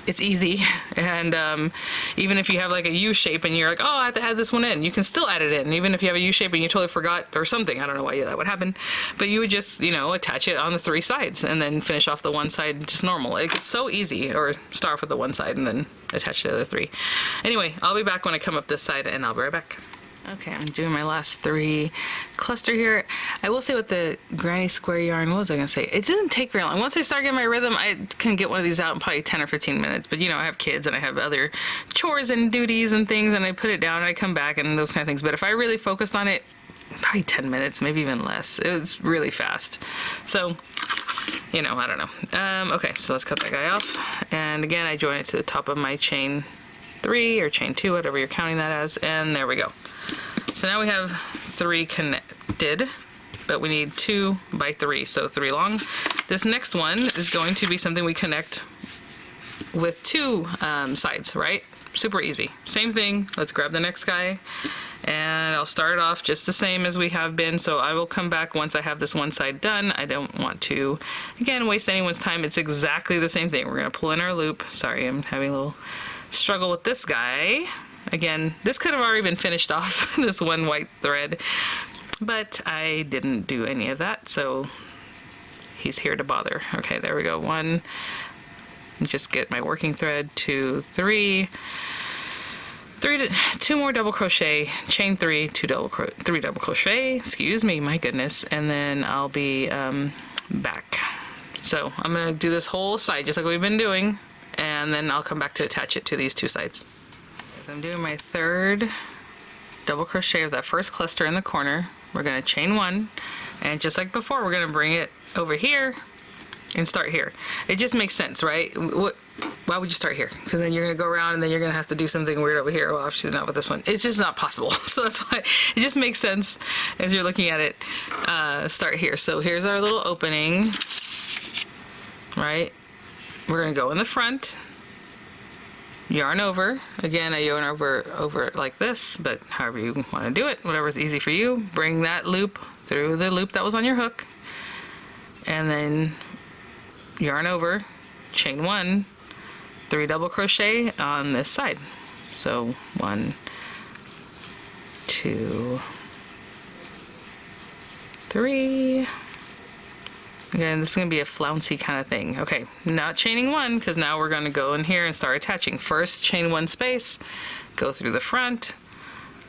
it's easy. And even if you have like a U shape and you're like, oh, I have to add this one in, you can still add it in. Even if you have a U shape and you totally forgot or something, I don't know why that would happen, but you would just, attach it on the 3 sides and then finish off the one side just normal. Like, it's so easy. Or start off with the one side and then attach the other 3. Anyway, I'll be back when I come up this side, and I'll be right back. Okay, I'm doing my last 3 cluster here. I will say with the granny square yarn, what was I gonna say? It doesn't take very long. Once I start getting my rhythm, I can get one of these out in probably 10 or 15 minutes. But I have kids and I have other chores and duties and things, and I put it down and I come back and those kind of things. But if I really focused on it, probably 10 minutes, maybe even less. It was really fast. So, I don't know. Okay, so let's cut that guy off. And again, I join it to the top of my chain 3 or chain 2, whatever you're counting that as. And there we go. So now we have 3 connected, but we need 2 by 3, so 3 long. This next one is going to be something we connect with two sides, right? Super easy. Same thing. Let's grab the next guy, and I'll start off just the same as we have been. So I will come back once I have this one side done. I don't want to, again, waste anyone's time. It's exactly the same thing. We're going to pull in our loop. Sorry, I'm having a little struggle with this guy. Again, this could have already been finished off, this one white thread, but I didn't do any of that, so he's here to bother. Okay, there we go. One, just get my working thread, 2, 3, 2 more double crochet, chain 3, 3 double crochet, excuse me, my goodness, and then I'll be back. So I'm gonna do this whole side just like we've been doing, and then I'll come back to attach it to these two sides. So I'm doing my third double crochet of that first cluster in the corner. We're going to chain 1, and just like before, we're going to bring it over here and start here. It just makes sense, right? Why would you start here? Because then you're going to go around and then you're going to have to do something weird over here. Well, obviously not with this one. It's just not possible. So that's why it just makes sense as you're looking at it. Start here. So here's our little opening, right? We're going to go in the front. Yarn over. Again, I yarn over like this, but however you want to do it, whatever's easy for you. Bring that loop through the loop that was on your hook, and then yarn over, chain 1, 3 double crochet on this side. So 1, 2, 3. Again, this is going to be a flouncy kind of thing. Okay, not chaining 1, because now we're going to go in here and start attaching. First, chain 1 space, go through the front,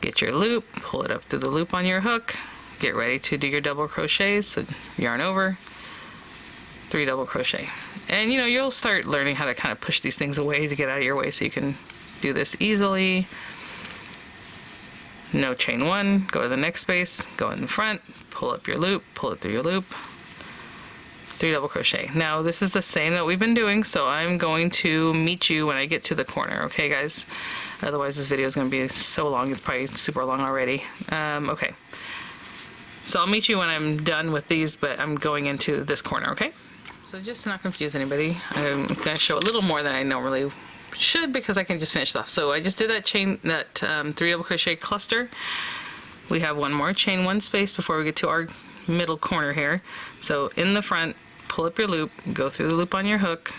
get your loop, pull it up through the loop on your hook, get ready to do your double crochets. So yarn over, 3 double crochet. And you know, you'll start learning how to kind of push these things away to get out of your way so you can do this easily. No chain 1, go to the next space, go in the front, pull up your loop, pull it through your loop, 3 double crochet. Now this is the same that we've been doing, so I'm going to meet you when I get to the corner, okay guys? Otherwise this video is going to be so long, it's probably super long already. Okay, so I'll meet you when I'm done with these, but I'm going into this corner, okay? So just to not confuse anybody, I'm going to show a little more than I normally should because I can just finish off. So I just did that chain, that 3 double crochet cluster. We have one more chain 1 space before we get to our middle corner here. So in the front, pull up your loop, go through the loop on your hook,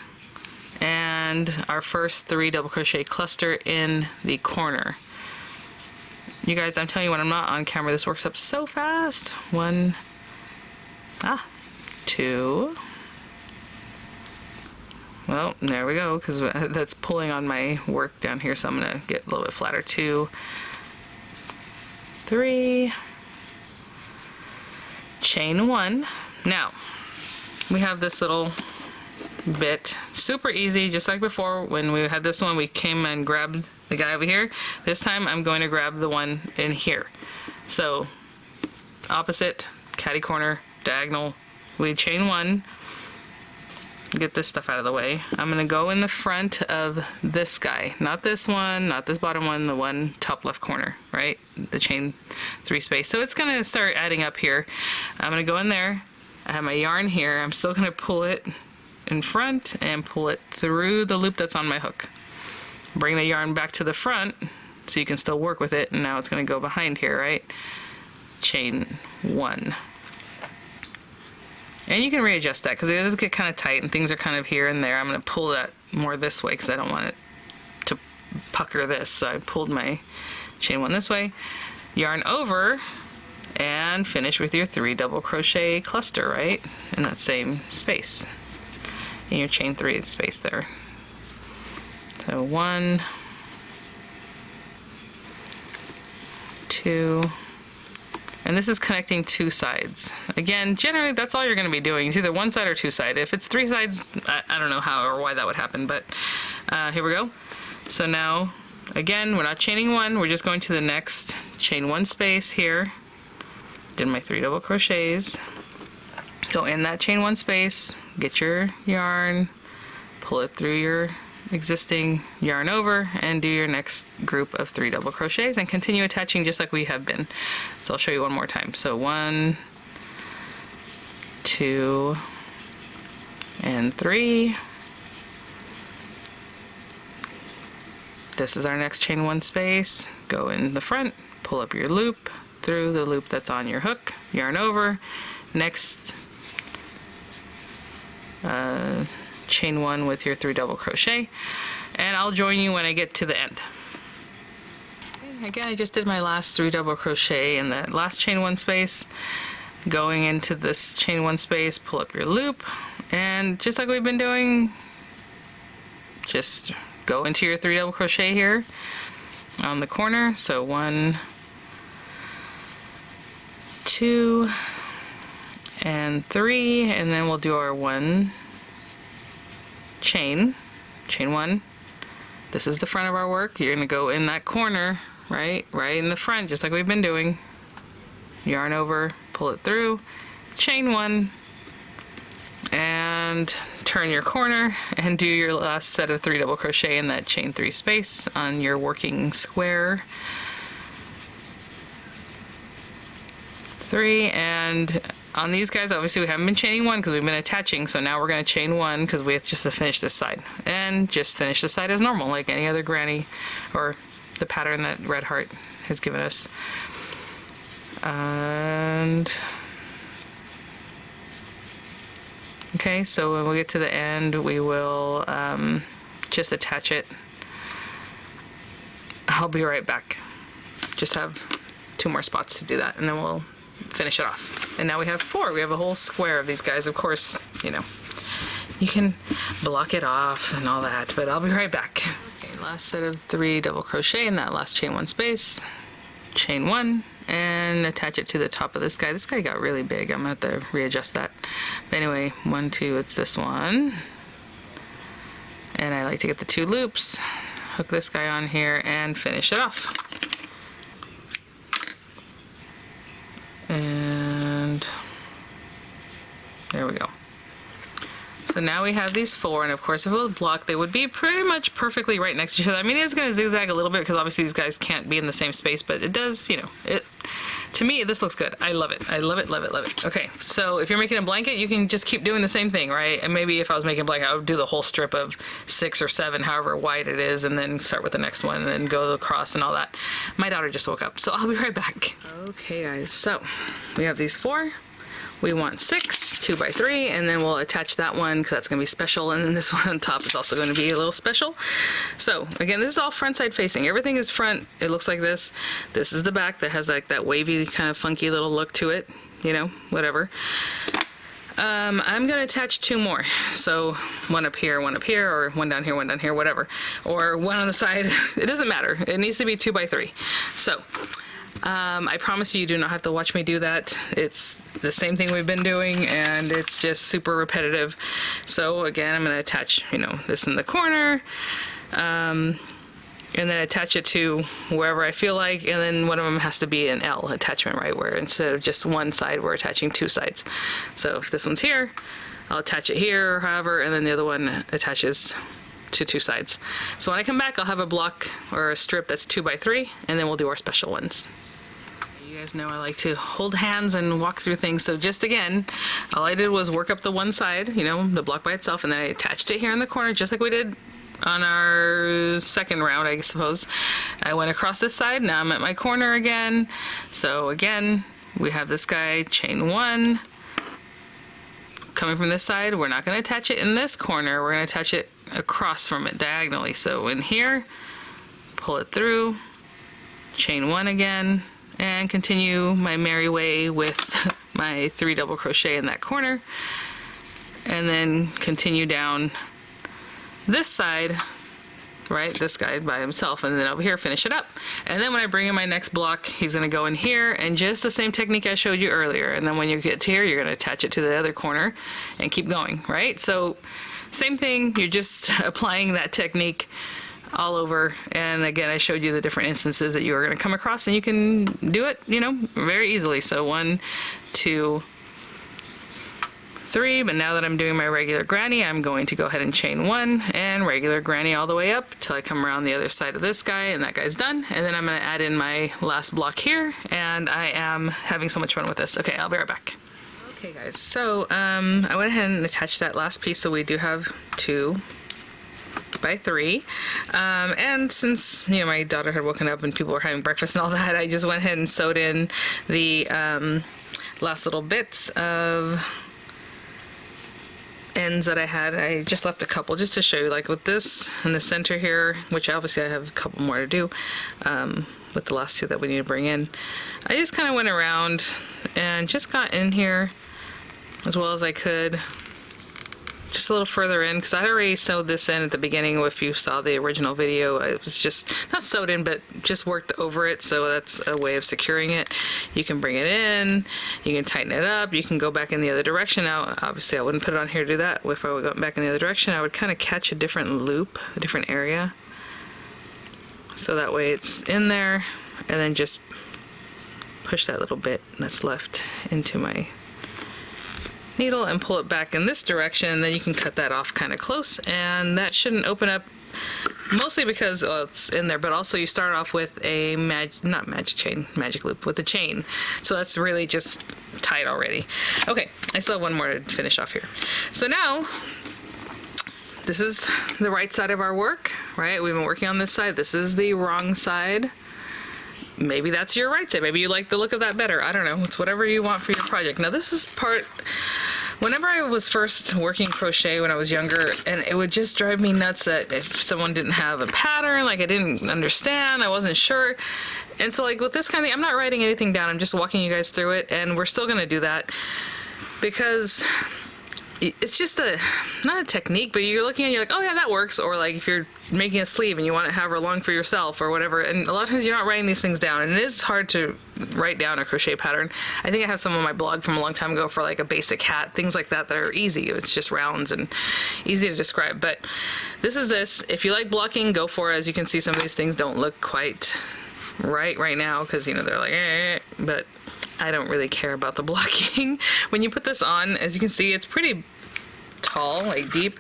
and our first 3 double crochet cluster in the corner. You guys, I'm telling you, when I'm not on camera, this works up so fast. 1, 2. Well, there we go, because that's pulling on my work down here, so I'm going to get a little bit flatter. 2, 3, chain 1. Now, we have this little bit, super easy, just like before. When we had this one, we came and grabbed the guy over here. This time, I'm going to grab the one in here. So, opposite, catty corner, diagonal, we chain 1. Get this stuff out of the way. I'm going to go in the front of this guy, not this one, not this bottom one, the one top left corner, right? The chain 3 space. So it's going to start adding up here. I'm going to go in there. I have my yarn here. I'm still going to pull it in front and pull it through the loop that's on my hook. Bring the yarn back to the front so you can still work with it, and now it's going to go behind here, right? Chain 1. And you can readjust that because it does get kind of tight and things are kind of here and there. I'm going to pull that more this way because I don't want it to pucker this. So I pulled my chain 1 this way, yarn over, and finish with your 3 double crochet cluster, right? In that same space. In your chain 3 space there. So 1, 2, and this is connecting 2 sides. Again, generally that's all you're going to be doing. It's either 1 side or 2 side. If it's 3 sides, I don't know how or why that would happen, but here we go. So now, again, we're not chaining 1, we're just going to the next chain 1 space here. Did my 3 double crochets. Go in that chain 1 space, get your yarn, pull it through your existing yarn over, and do your next group of 3 double crochets and continue attaching just like we have been. So I'll show you one more time. So 1, 2, and 3. This is our next chain 1 space. Go in the front, pull up your loop through the loop that's on your hook, yarn over, next chain 1 with your 3 double crochet, and I'll join you when I get to the end. Again, I just did my last 3 double crochet in that last chain 1 space. Going into this chain 1 space, pull up your loop, and just like we've been doing, just go into your 3 double crochet here on the corner. So 1, 2, and 3, and then we'll do our 1 chain 1. This is the front of our work. You're going to go in that corner, right in the front, just like we've been doing. Yarn over, pull it through, chain 1, and turn your corner and do your last set of 3 double crochet in that chain 3 space on your working square. 3, and on these guys, obviously we haven't been chaining 1 because we've been attaching, so now we're going to chain 1 because we have just to finish this side. And just finish the side as normal, like any other granny, or the pattern that Red Heart has given us. And okay, so when we get to the end, we will just attach it. I'll be right back. Just have 2 more spots to do that, and then we'll finish it off. And now we have 4. We have a whole square of these guys. Of course, you know, you can block it off and all that, but I'll be right back. Okay, last set of 3 double crochet in that last chain 1 space. Chain 1. And attach it to the top of this guy. This guy got really big. I'm gonna have to readjust that. But anyway, 1, 2, it's this one. And I like to get the 2 loops, hook this guy on here, and finish it off. And there we go. So now we have these 4, and of course if it was blocked, they would be pretty much perfectly right next to each other. I mean, it's going to zigzag a little bit because obviously these guys can't be in the same space, but it does, you know, to me, this looks good. I love it. I love it, love it, love it. Okay, so if you're making a blanket, you can just keep doing the same thing, right? And maybe if I was making a blanket, I would do the whole strip of 6 or 7, however wide it is, and then start with the next one, and then go across and all that. My daughter just woke up, so I'll be right back. Okay, guys, so we have these 4. We want 6, 2 by 3, and then we'll attach that one because that's going to be special, and then this one on top is also going to be a little special. So again, this is all front side facing. Everything is front. It looks like this. This is the back that has like that wavy kind of funky little look to it, you know, whatever. I'm going to attach 2 more. So 1 up here, or 1 down here, 1 down here, whatever. Or 1 on the side. It doesn't matter. It needs to be 2 by 3. So I promise you do not have to watch me do that. It's the same thing we've been doing, and it's just super repetitive. So again, I'm going to attach, you know, this in the corner, and then attach it to wherever I feel like, and then one of them has to be an L attachment, right, where instead of just one side, we're attaching 2 sides. So if this one's here, I'll attach it here, or however, and then the other one attaches to 2 sides. So when I come back, I'll have a block or a strip that's 2 by 3, and then we'll do our special ones. You guys know I like to hold hands and walk through things, so just again, all I did was work up the one side, you know, the block by itself, and then I attached it here in the corner, just like we did on our second round, I suppose. I went across this side, now I'm at my corner again. So again, we have this guy, chain 1. Coming from this side, we're not going to attach it in this corner, we're going to attach it across from it diagonally. So in here, pull it through, chain 1 again, and continue my merry way with my 3 double crochet in that corner, and then continue down this side, right, this guy by himself, and then over here finish it up. And then when I bring in my next block, he's going to go in here, and just the same technique I showed you earlier, and then when you get to here, you're going to attach it to the other corner and keep going, right? So same thing, you're just applying that technique all over. And again, I showed you the different instances that you are going to come across, and you can do it, you know, very easily. So 1, 2, 3, but now that I'm doing my regular granny, I'm going to go ahead and chain 1 and regular granny all the way up till I come around the other side of this guy, and that guy's done. And then I'm going to add in my last block here, and I am having so much fun with this. Okay, I'll be right back. Okay guys, so I went ahead and attached that last piece, so we do have 2 by 3, and since my daughter had woken up and people were having breakfast and all that, I just went ahead and sewed in the last little bits of ends that I had. I just left a couple just to show you, like with this in the center here, which obviously I have a couple more to do with the last 2 that we need to bring in. I just kind of went around and just got in here as well as I could, just a little further in, because I had already sewed this in at the beginning. If you saw the original video, it was just not sewed in, but just worked over it, so that's a way of securing it. You can bring it in, you can tighten it up, you can go back in the other direction. Now obviously I wouldn't put it on here to do that. If I went back in the other direction, I would kind of catch a different loop, a different area, so that way it's in there, and then just push that little bit that's left into my needle and pull it back in this direction, and then you can cut that off kind of close, and that shouldn't open up, mostly because it's in there, but also you start off with a magic loop with a chain, so that's really just tight already. Okay, I still have one more to finish off here. So now this is the right side of our work, right? We've been working on this side. This is the wrong side. Maybe that's your right side. Maybe you like the look of that better. I don't know. It's whatever you want for your project. Now this is part, whenever I was first working crochet when I was younger, and it would just drive me nuts that if someone didn't have a pattern, like I didn't understand, I wasn't sure. And so like with this kind of thing, I'm not writing anything down. I'm just walking you guys through it, and we're still going to do that because it's just not a technique, but you're looking at it, you're like, oh yeah, that works. Or like if you're making a sleeve and you want to have her long for yourself or whatever, and a lot of times you're not writing these things down, and it is hard to write down a crochet pattern. I think I have some on my blog from a long time ago for like a basic hat, things like that are easy. It's just rounds and easy to describe. But this is this. If you like blocking, go for it. As you can see, some of these things don't look quite right now because they're like, but I don't really care about the blocking. When you put this on, as you can see, it's pretty tall, like deep.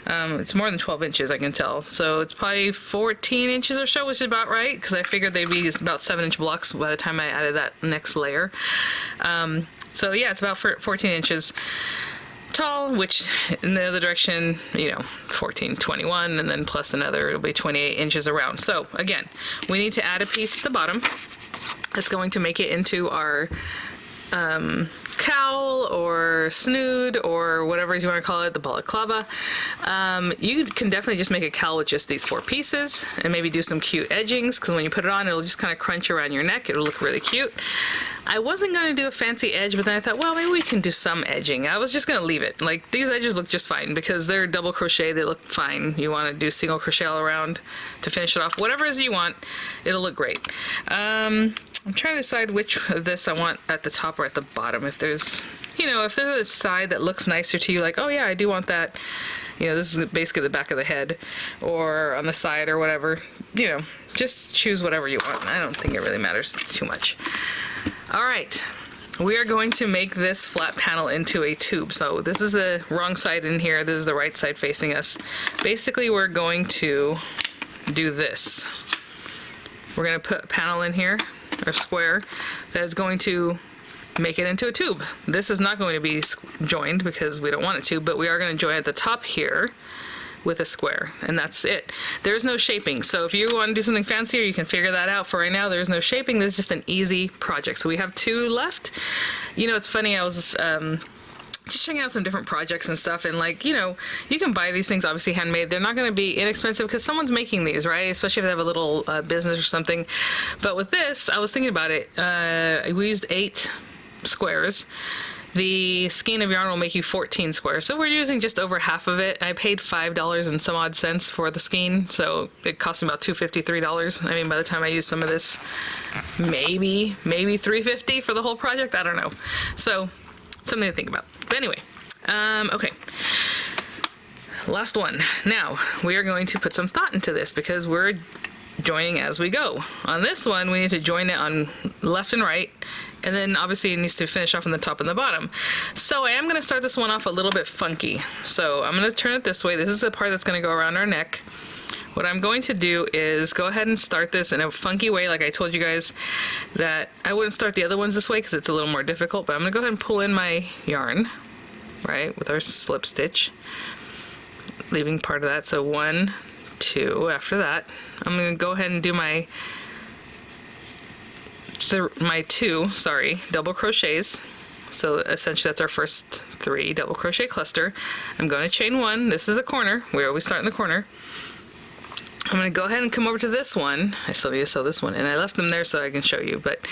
It's more than 12 inches, I can tell. So it's probably 14 inches or so, which is about right, because I figured they'd be about 7-inch blocks by the time I added that next layer. So yeah, it's about 14 inches tall, which in the other direction, 14, 21, and then plus another, it'll be 28 inches around. So again, we need to add a piece at the bottom that's going to make it into our cowl or snood or whatever you want to call it, the balaclava. You can definitely just make a cowl with just these 4 pieces and maybe do some cute edgings, because when you put it on, it'll just kind of crunch around your neck. It'll look really cute. I wasn't going to do a fancy edge, but then I thought, well, maybe we can do some edging. I was just going to leave it. Like, these edges look just fine because they're double crochet. They look fine. You want to do single crochet all around to finish it off. Whatever it is you want, it'll look great. I'm trying to decide which of this I want at the top or at the bottom. If there's, if there's a side that looks nicer to you, like, oh yeah, I do want that. This is basically the back of the head, or on the side or whatever. Just choose whatever you want. I don't think it really matters too much. All right, we are going to make this flat panel into a tube. So this is the wrong side in here. This is the right side facing us. Basically, we're going to do this. We're going to put a panel in here, or square, that is going to make it into a tube. This is not going to be joined because we don't want it to, but we are going to join at the top here with a square, and that's it. There's no shaping, so if you want to do something fancier, you can figure that out. For right now, there's no shaping. This is just an easy project. So we have 2 left. It's funny, I was just checking out some different projects and stuff, and you can buy these things obviously handmade. They're not going to be inexpensive because someone's making these, right? Especially if they have a little business or something. But with this, I was thinking about it. We used 8 squares. The skein of yarn will make you 14 squares, so we're using just over half of it. I paid $5 and some odd cents for the skein, so it cost me about $2.50, $3. I mean, by the time I use some of this, maybe $3.50 for the whole project. I don't know. So something to think about. But anyway, okay. Last one. Now, we are going to put some thought into this because we're joining as we go. On this one, we need to join it on left and right, and then obviously it needs to finish off on the top and the bottom. So I am going to start this one off a little bit funky. So I'm going to turn it this way. This is the part that's going to go around our neck. what I'm going to do is go ahead and start this in a funky way. Like I told you guys that I wouldn't start the other ones this way because it's a little more difficult, but I'm gonna go ahead and pull in my yarn, right, with our slip stitch, leaving part of that. So 1, 2, after that, I'm gonna go ahead and do my 2 double crochets. So essentially that's our first 3 double crochet cluster. I'm going to chain 1. This is a corner. We always start in the corner. I'm going to go ahead and come over to this one. I still need to sew this one, and I left them there so I can show you. But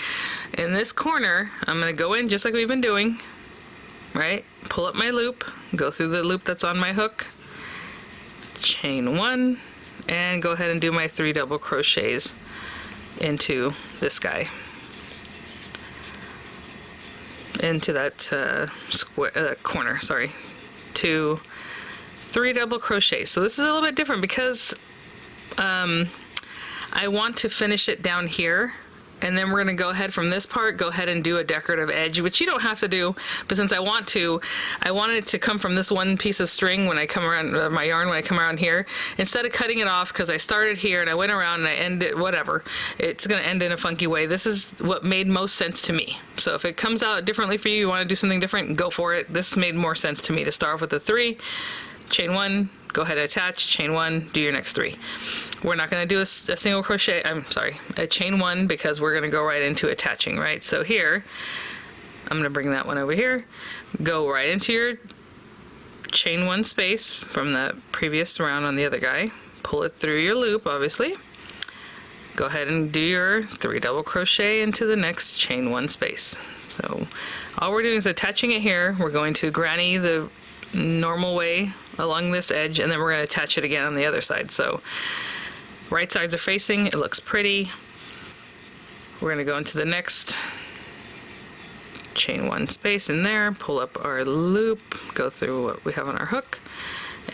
in this corner, I'm going to go in just like we've been doing, right? Pull up my loop, go through the loop that's on my hook, chain 1, and go ahead and do my 3 double crochets into this guy. Into that corner, sorry. 2, 3 double crochets. So this is a little bit different because I want to finish it down here, and then we're going to go ahead from this part, go ahead and do a decorative edge, which you don't have to do, but since I want it to come from this one piece of string when I come around, my yarn when I come around here, instead of cutting it off because I started here and I went around and I ended, whatever, it's going to end in a funky way. This is what made most sense to me. So if it comes out differently for you, you want to do something different, go for it. This made more sense to me to start off with the 3, chain 1, go ahead and attach, chain 1, do your next 3. We're not going to do a single crochet, a chain 1, because we're going to go right into attaching, right? So here, I'm going to bring that one over here, go right into your chain 1 space from the previous round on the other guy, pull it through your loop, obviously, go ahead and do your 3 double crochet into the next chain 1 space. So all we're doing is attaching it here. We're going to granny the normal way along this edge, and then we're going to attach it again on the other side. So right sides are facing, it looks pretty. We're going to go into the next chain 1 space in there, pull up our loop, go through what we have on our hook,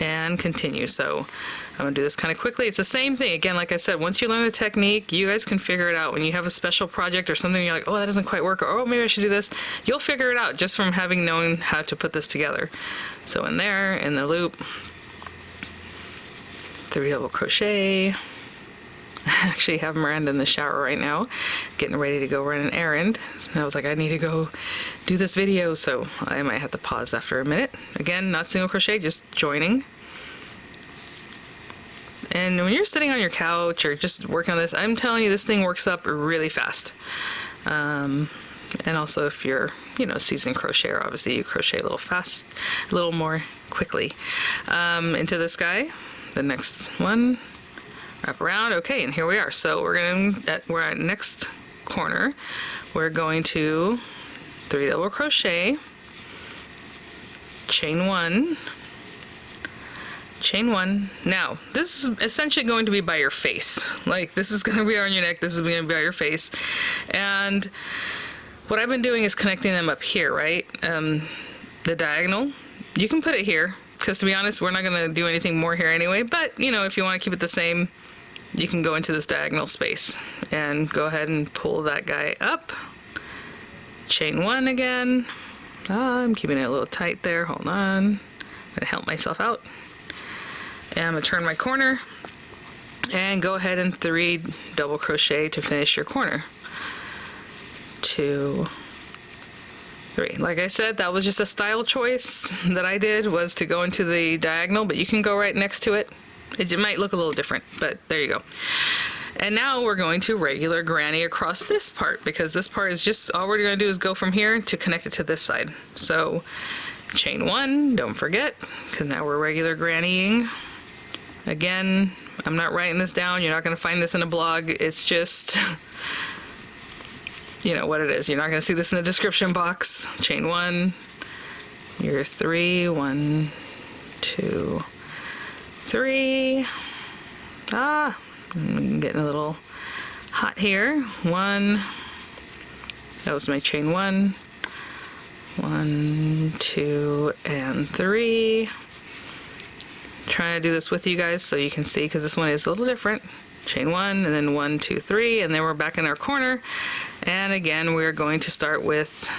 and continue. So I'm going to do this kind of quickly. It's the same thing. Again, like I said, once you learn the technique, you guys can figure it out. When you have a special project or something, you're like, oh, that doesn't quite work, or oh, maybe I should do this. You'll figure it out just from having known how to put this together. So in there, in the loop, 3 double crochet. I actually have Miranda in the shower right now, getting ready to go run an errand. And I was like, I need to go do this video, so I might have to pause after a minute. Again, not single crochet, just joining. And when you're sitting on your couch or just working on this, I'm telling you, this thing works up really fast. And also if you're, seasoned crocheter, obviously you crochet a little fast, a little more quickly. Into this guy, the next one. Wrap around. Okay, and here we are. So we're at next corner. We're going to 3 double crochet, chain 1, chain 1. Now this is essentially going to be by your face. Like, this is going to be on your neck, this is going to be by your face. And what I've been doing is connecting them up here, right? The diagonal, you can put it here, because to be honest, we're not going to do anything more here anyway, but if you want to keep it the same, you can go into this diagonal space and go ahead and pull that guy up, chain 1 again. I'm keeping it a little tight there, hold on, I'm gonna help myself out, and I'm gonna turn my corner and go ahead and 3 double crochet to finish your corner. 2, 3. Like I said, that was just a style choice that I did, was to go into the diagonal, but you can go right next to it. It might look a little different, but there you go. And now we're going to regular granny across this part, because this part is just, all we're going to do is go from here to connect it to this side. So chain 1, don't forget, because now we're regular grannying. Again, I'm not writing this down. You're not going to find this in a blog. It's just, what it is. You're not going to see this in the description box. Chain 1, your 3, 1, 2, 3. I'm getting a little hot here. 1, that was my chain 1, 1, 2, and 3. Trying to do this with you guys so you can see, because this one is a little different. Chain 1, and then 1, 2, 3, and then we're back in our corner. And again, we're going to start with,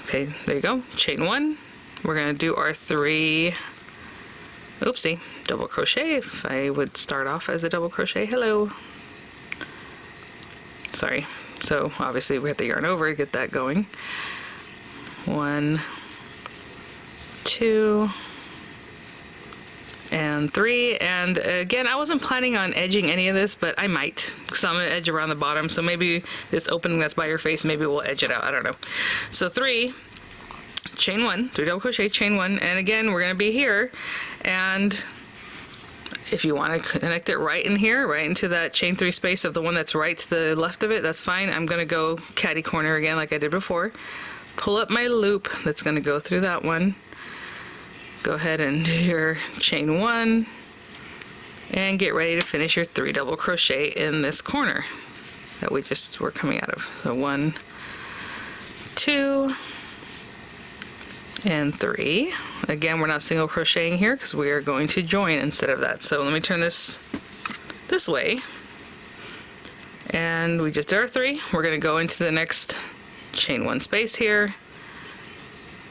okay, there you go, chain 1. We're going to do our 3 oopsie, double crochet if I would start off as a double crochet. Hello. Sorry. So obviously we have the yarn over to get that going. 1, 2, and 3. And again, I wasn't planning on edging any of this, but I might. So I'm going to edge around the bottom. So maybe this opening that's by your face, maybe we'll edge it out. I don't know. So 3, chain 1, 3 double crochet, chain 1. And again, we're going to be here. And if you want to connect it right in here, right into that chain 3 space of the one that's right to the left of it, that's fine. I'm going to go catty corner again like I did before. Pull up my loop that's going to go through that one. Go ahead and do your chain 1 and get ready to finish your 3 double crochet in this corner that we just were coming out of. So 1, 2, and 3. Again, we're not single crocheting here because we are going to join instead of that. So let me turn this way. And we just did our 3. We're going to go into the next chain 1 space here,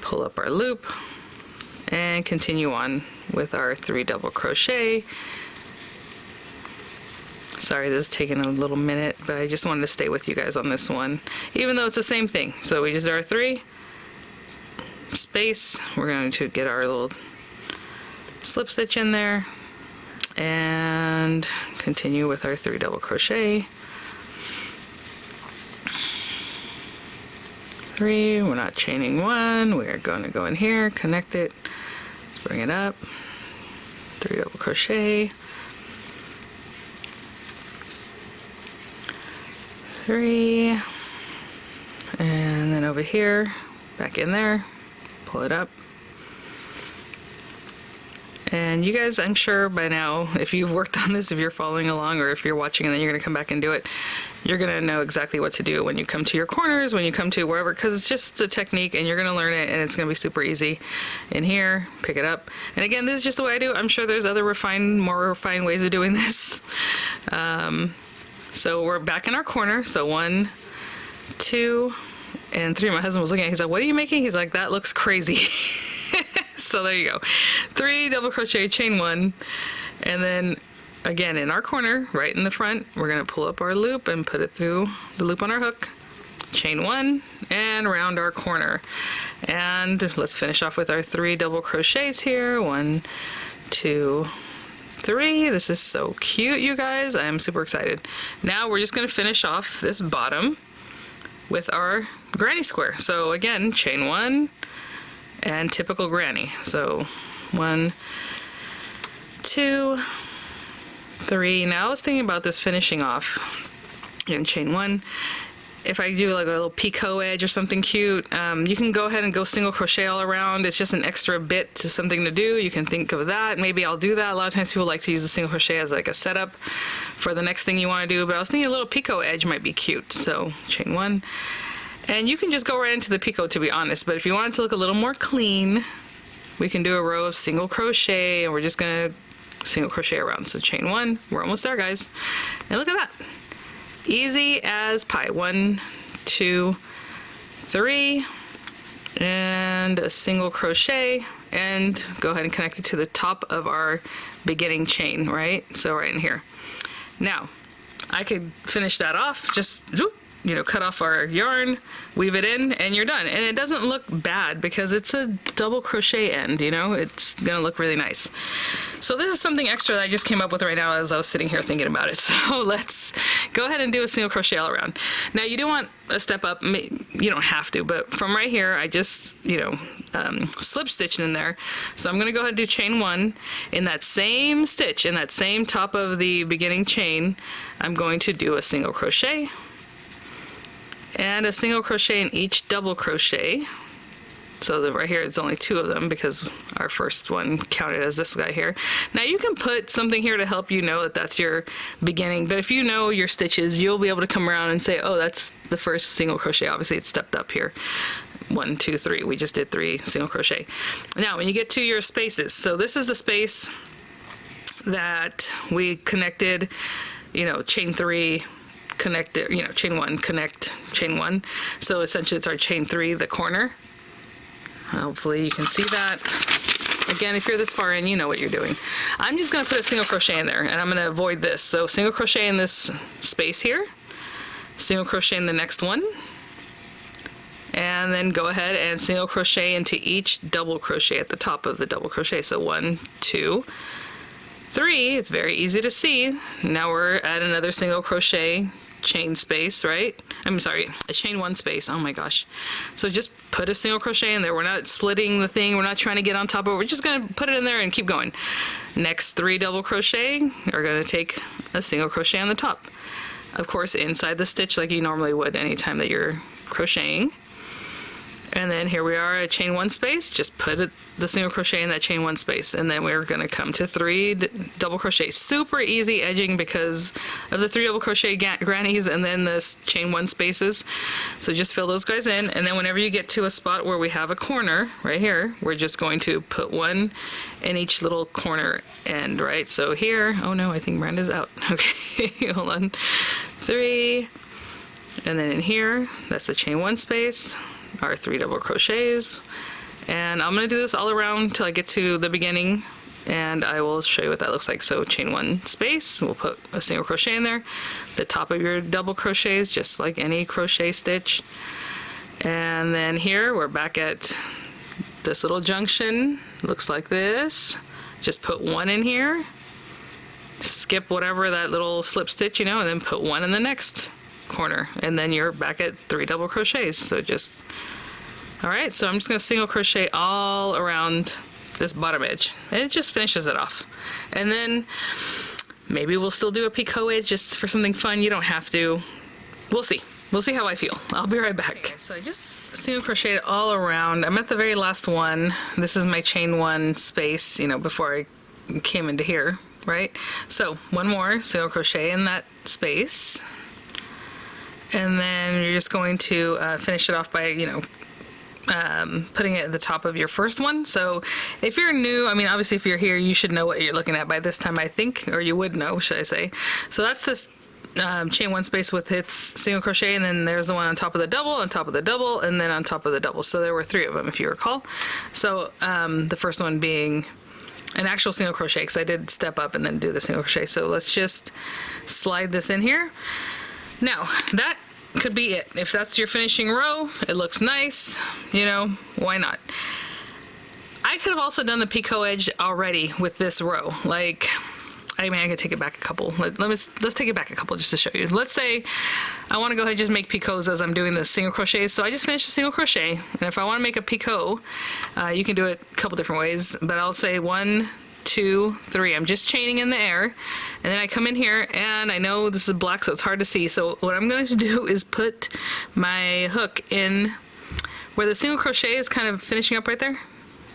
pull up our loop, and continue on with our 3 double crochet. Sorry, this is taking a little minute, but I just wanted to stay with you guys on this one, even though it's the same thing. So we just did our 3 space. We're going to get our little slip stitch in there and continue with our 3 double crochet. 3, we're not chaining 1, we're going to go in here, connect it, let's bring it up, 3 double crochet, 3, and then over here, back in there, pull it up. And you guys, I'm sure by now, if you've worked on this, if you're following along, or if you're watching and then you're going to come back and do it, you're going to know exactly what to do when you come to your corners, when you come to wherever, because it's just a technique and you're going to learn it and it's going to be super easy. In here, pick it up. And again, this is just the way I do it. I'm sure there's other more refined ways of doing this. So we're back in our corner. So 1, 2, and 3. My husband was looking at it. He's like, what are you making? He's like, that looks crazy. So there you go. 3 double crochet, chain 1, and then again in our corner, right in the front, we're going to pull up our loop and put it through the loop on our hook, chain 1, and around our corner. And let's finish off with our 3 double crochets here. 1, 2, 3. This is so cute, you guys. I am super excited. Now we're just going to finish off this bottom with our granny square. So again, chain 1 and typical granny. So 1, 2, 3. Now I was thinking about this finishing off in chain 1. If I do like a little picot edge or something cute, you can go ahead and go single crochet all around. It's just an extra bit to something to do. You can think of that. Maybe I'll do that. A lot of times people like to use a single crochet as like a setup for the next thing you want to do, but I was thinking a little picot edge might be cute. So chain 1. And you can just go right into the picot, to be honest, but if you want it to look a little more clean, we can do a row of single crochet, and we're just gonna single crochet around. So chain 1, we're almost there, guys. And look at that. Easy as pie. 1, 2, 3, and a single crochet, and go ahead and connect it to the top of our beginning chain, right? So right in here. Now, I could finish that off, just cut off our yarn, weave it in, and you're done. And it doesn't look bad because it's a double crochet end, it's gonna look really nice. So this is something extra that I just came up with right now as I was sitting here thinking about it. So let's go ahead and do a single crochet all around. Now you do want a step up, you don't have to, but from right here, I just, slip stitching in there. So I'm gonna go ahead and do chain 1 in that same stitch, in that same top of the beginning chain. I'm going to do a single crochet, and a single crochet in each double crochet. So right here it's only 2 of them because our first one counted as this guy here. Now you can put something here to help you know that that's your beginning, but if you know your stitches, you'll be able to come around and say, oh, that's the first single crochet. Obviously it's stepped up here. 1, 2, 3. We just did 3 single crochet. Now when you get to your spaces, so this is the space that we connected, chain 3, connect it, chain 1, connect, chain 1. So essentially it's our chain 3, the corner. Hopefully you can see that. Again, if you're this far in, you know what you're doing. I'm just going to put a single crochet in there, and I'm going to avoid this. So single crochet in this space here, single crochet in the next one, and then go ahead and single crochet into each double crochet at the top of the double crochet. So 1, 2, 3. It's very easy to see. Now we're at another single crochet chain space, right? I'm sorry, a chain 1 space. Oh my gosh. So just put a single crochet in there. We're not splitting the thing. We're not trying to get on top of it. We're just going to put it in there and keep going. Next 3 double crochet are going to take a single crochet on the top. Of course, inside the stitch like you normally would anytime that you're crocheting. And then here we are at chain 1 space. Just put the single crochet in that chain 1 space, and then we're going to come to 3 double crochet. Super easy edging because of the 3 double crochet grannies and then the chain 1 spaces. So just fill those guys in, and then whenever you get to a spot where we have a corner right here, we're just going to put 1 in each little corner end, right? So here, oh no, I think Miranda's out. Okay, hold on. 3, and then in here, that's the chain 1 space. Our 3 double crochets, and I'm going to do this all around till I get to the beginning, and I will show you what that looks like. So chain 1 space, we'll put a single crochet in there, the top of your double crochets just like any crochet stitch, and then here we're back at this little junction. Looks like this. Just put 1 in here, skip whatever that little slip stitch, you know, and then put 1 in the next corner, and then you're back at 3 double crochets. So just, all right, so I'm just going to single crochet all around this bottom edge, and it just finishes it off. And then maybe we'll still do a picot edge just for something fun. You don't have to. We'll see how I feel. I'll be right back. Okay, so I just single crocheted all around. I'm at the very last one. This is my chain 1 space, you know, before I came into here, right? So 1 more single crochet in that space, and then you're just going to finish it off by, you know, putting it at the top of your first one. So if you're new, I mean, obviously if you're here, you should know what you're looking at by this time, I think, or you would know, should I say. So that's this chain 1 space with its single crochet, and then there's the one on top of the double, on top of the double, and then on top of the double. So there were 3 of them, if you recall. So the first one being an actual single crochet, because I did step up and then do the single crochet. So let's just slide this in here. Now, that could be it. If that's your finishing row, it looks nice, you know, why not? I could have also done the picot edge already with this row. Like, I mean, I could take it back a couple. Let's take it back a couple just to show you. Let's say I want to go ahead and just make picots as I'm doing the single crochets. So I just finished a single crochet, and if I want to make a picot, you can do it a couple different ways, but I'll say 1, 2, 3. I'm just chaining in the air, and then I come in here, and I know this is black, so it's hard to see. So what I'm going to do is put my hook in where the single crochet is kind of finishing up right there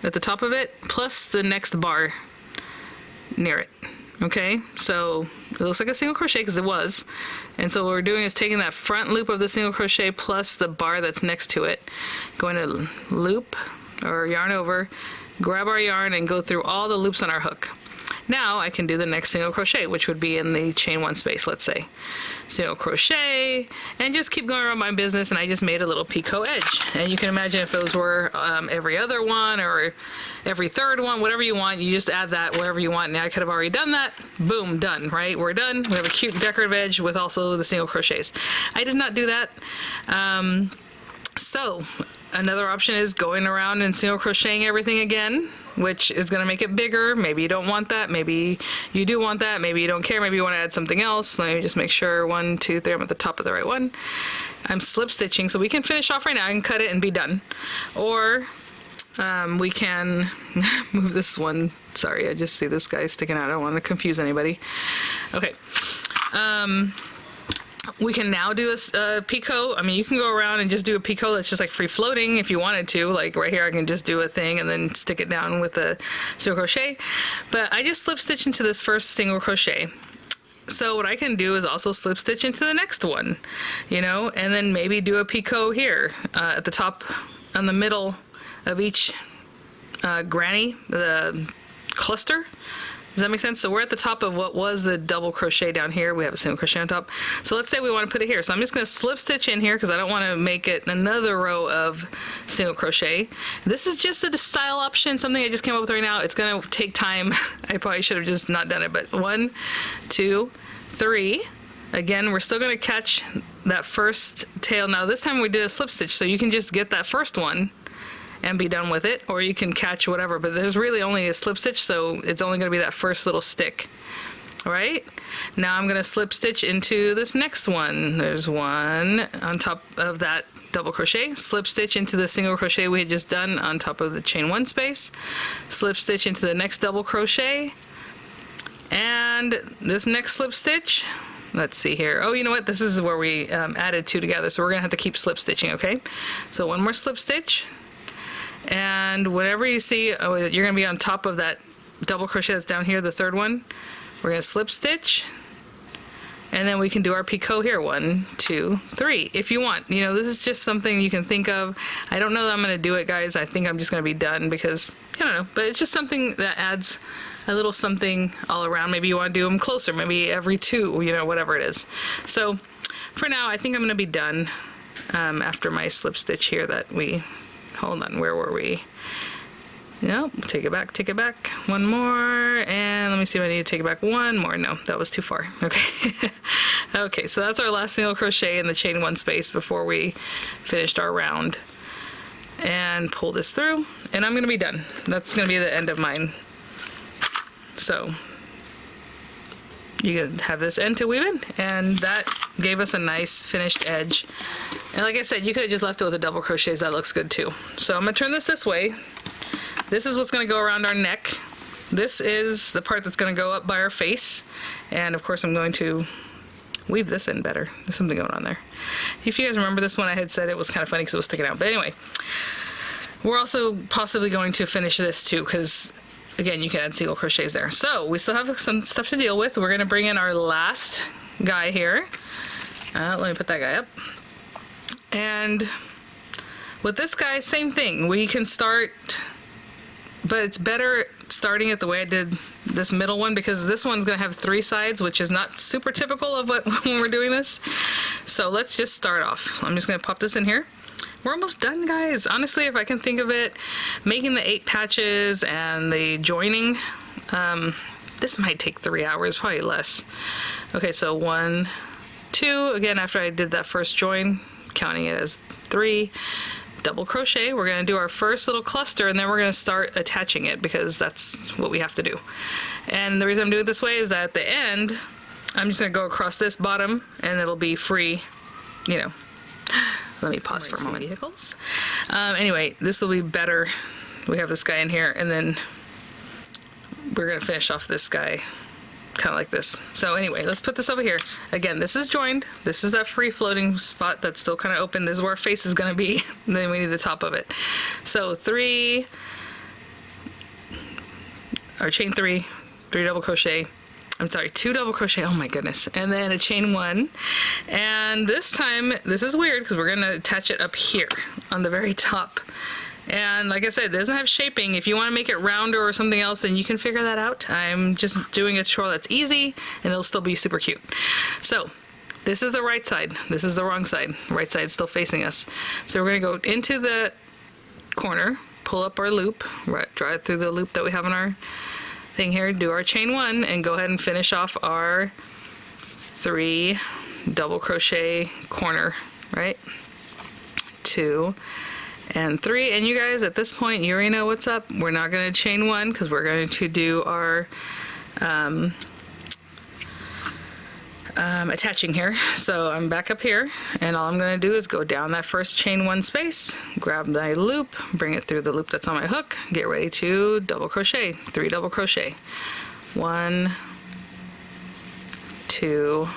at the top of it, plus the next bar near it. Okay, so it looks like a single crochet because it was. And so what we're doing is taking that front loop of the single crochet plus the bar that's next to it, going to loop or yarn over, grab our yarn, and go through all the loops on our hook. Now I can do the next single crochet, which would be in the chain 1 space, let's say. Single crochet, and just keep going around my business, and I just made a little picot edge. And you can imagine if those were every other one or every third one, whatever you want, you just add that whatever you want. Now I could have already done that. Boom, done, right? We're done. We have a cute decorative edge with also the single crochets. I did not do that. So another option is going around and single crocheting everything again, which is going to make it bigger. Maybe you don't want that. Maybe you do want that. Maybe you don't care. Maybe you want to add something else. Let me just make sure 1, 2, 3, I'm at the top of the right one. I'm slip stitching, so we can finish off right now. I can cut it and be done. Or we can move this one. Sorry, I just see this guy sticking out. I don't want to confuse anybody. Okay. We can now do a picot. I mean, you can go around and just do a picot that's just like free floating if you wanted to. Like right here, I can just do a thing and then stick it down with a single crochet. But I just slip stitch into this first single crochet. So what I can do is also slip stitch into the next one, you know, and then maybe do a picot here at the top, on the middle of each granny, the cluster. Does that make sense? So we're at the top of what was the double crochet down here. We have a single crochet on top. So let's say we want to put it here. So I'm just going to slip stitch in here because I don't want to make it another row of single crochet. This is just a style option, something I just came up with right now. It's going to take time. I probably should have just not done it, but 1, 2, 3. Again, we're still going to catch that first tail. Now this time we did a slip stitch, so you can just get that first one and be done with it, or you can catch whatever, but there's really only a slip stitch, so it's only going to be that first little stick. All right, now I'm going to slip stitch into this next one. There's one on top of that double crochet, slip stitch into the single crochet we had just done on top of the chain 1 space, slip stitch into the next double crochet, and this next slip stitch. Let's see here. Oh, you know what? This is where we added 2 together, so we're going to have to keep slip stitching, okay? So one more slip stitch. And whenever you see, you're going to be on top of that double crochet that's down here, the third one, we're going to slip stitch, and then we can do our picot here. 1, 2, 3, if you want. You know, this is just something you can think of. I don't know that I'm going to do it, guys. I think I'm just going to be done because, I don't know, but it's just something that adds a little something all around. Maybe you want to do them closer, maybe every 2, you know, whatever it is. So for now, I think I'm going to be done after my slip stitch here that we... Hold on, where were we? Nope, take it back, one more, and let me see if I need to take it back one more. No, that was too far. Okay. Okay, so that's our last single crochet in the chain 1 space before we finished our round. And pull this through, and I'm gonna be done. That's gonna be the end of mine. So you can have this end to weave in, and that gave us a nice finished edge. And like I said, you could have just left it with the double crochets. That looks good too. So I'm gonna turn this way. This is what's gonna go around our neck. This is the part that's gonna go up by our face. And of course I'm going to weave this in better. There's something going on there. If you guys remember this one, I had said it was kind of funny because it was sticking out. But anyway, we're also possibly going to finish this too, because again, you can add single crochets there. So we still have some stuff to deal with. We're gonna bring in our last guy here. Let me put that guy up. And with this guy, same thing. We can start, but it's better starting it the way I did this middle one, because this one's gonna have 3 sides, which is not super typical of what when we're doing this. So let's just start off. I'm just gonna pop this in here. We're almost done, guys. Honestly, if I can think of it, making the 8 patches and the joining, this might take 3 hours, probably less. Okay, so 1, 2, again, after I did that first join, counting it as 3, double crochet. We're gonna do our first little cluster, and then we're gonna start attaching it because that's what we have to do. And the reason I'm doing it this way is that at the end, I'm just gonna go across this bottom and it'll be free, you know. Let me pause for a moment. Vehicles. Anyway, this will be better. We have this guy in here, and then we're gonna finish off this guy kind of like this. So anyway, let's put this over here. Again, this is joined. This is that free floating spot that's still kind of open. This is where our face is gonna be. And then we need the top of it. So 3, or chain 3, 3 double crochet. I'm sorry, 2 double crochet, oh my goodness, and then a chain 1. And this time, this is weird because we're gonna attach it up here on the very top. And like I said, it doesn't have shaping. If you want to make it rounder or something else, then you can figure that out. I'm just doing a tutorial that's easy, and it'll still be super cute. So this is the right side, this is the wrong side. Right side's still facing us. So we're gonna go into the corner, pull up our loop, draw it through the loop that we have on our thing here, do our chain 1, and go ahead and finish off our 3 double crochet corner, right? 2 and 3, and you guys, at this point, you already know what's up. We're not going to chain 1 because we're going to do our attaching here. So I'm back up here, and all I'm going to do is go down that first chain 1 space, grab my loop, bring it through the loop that's on my hook, get ready to double crochet, 3 double crochet, 1, 2,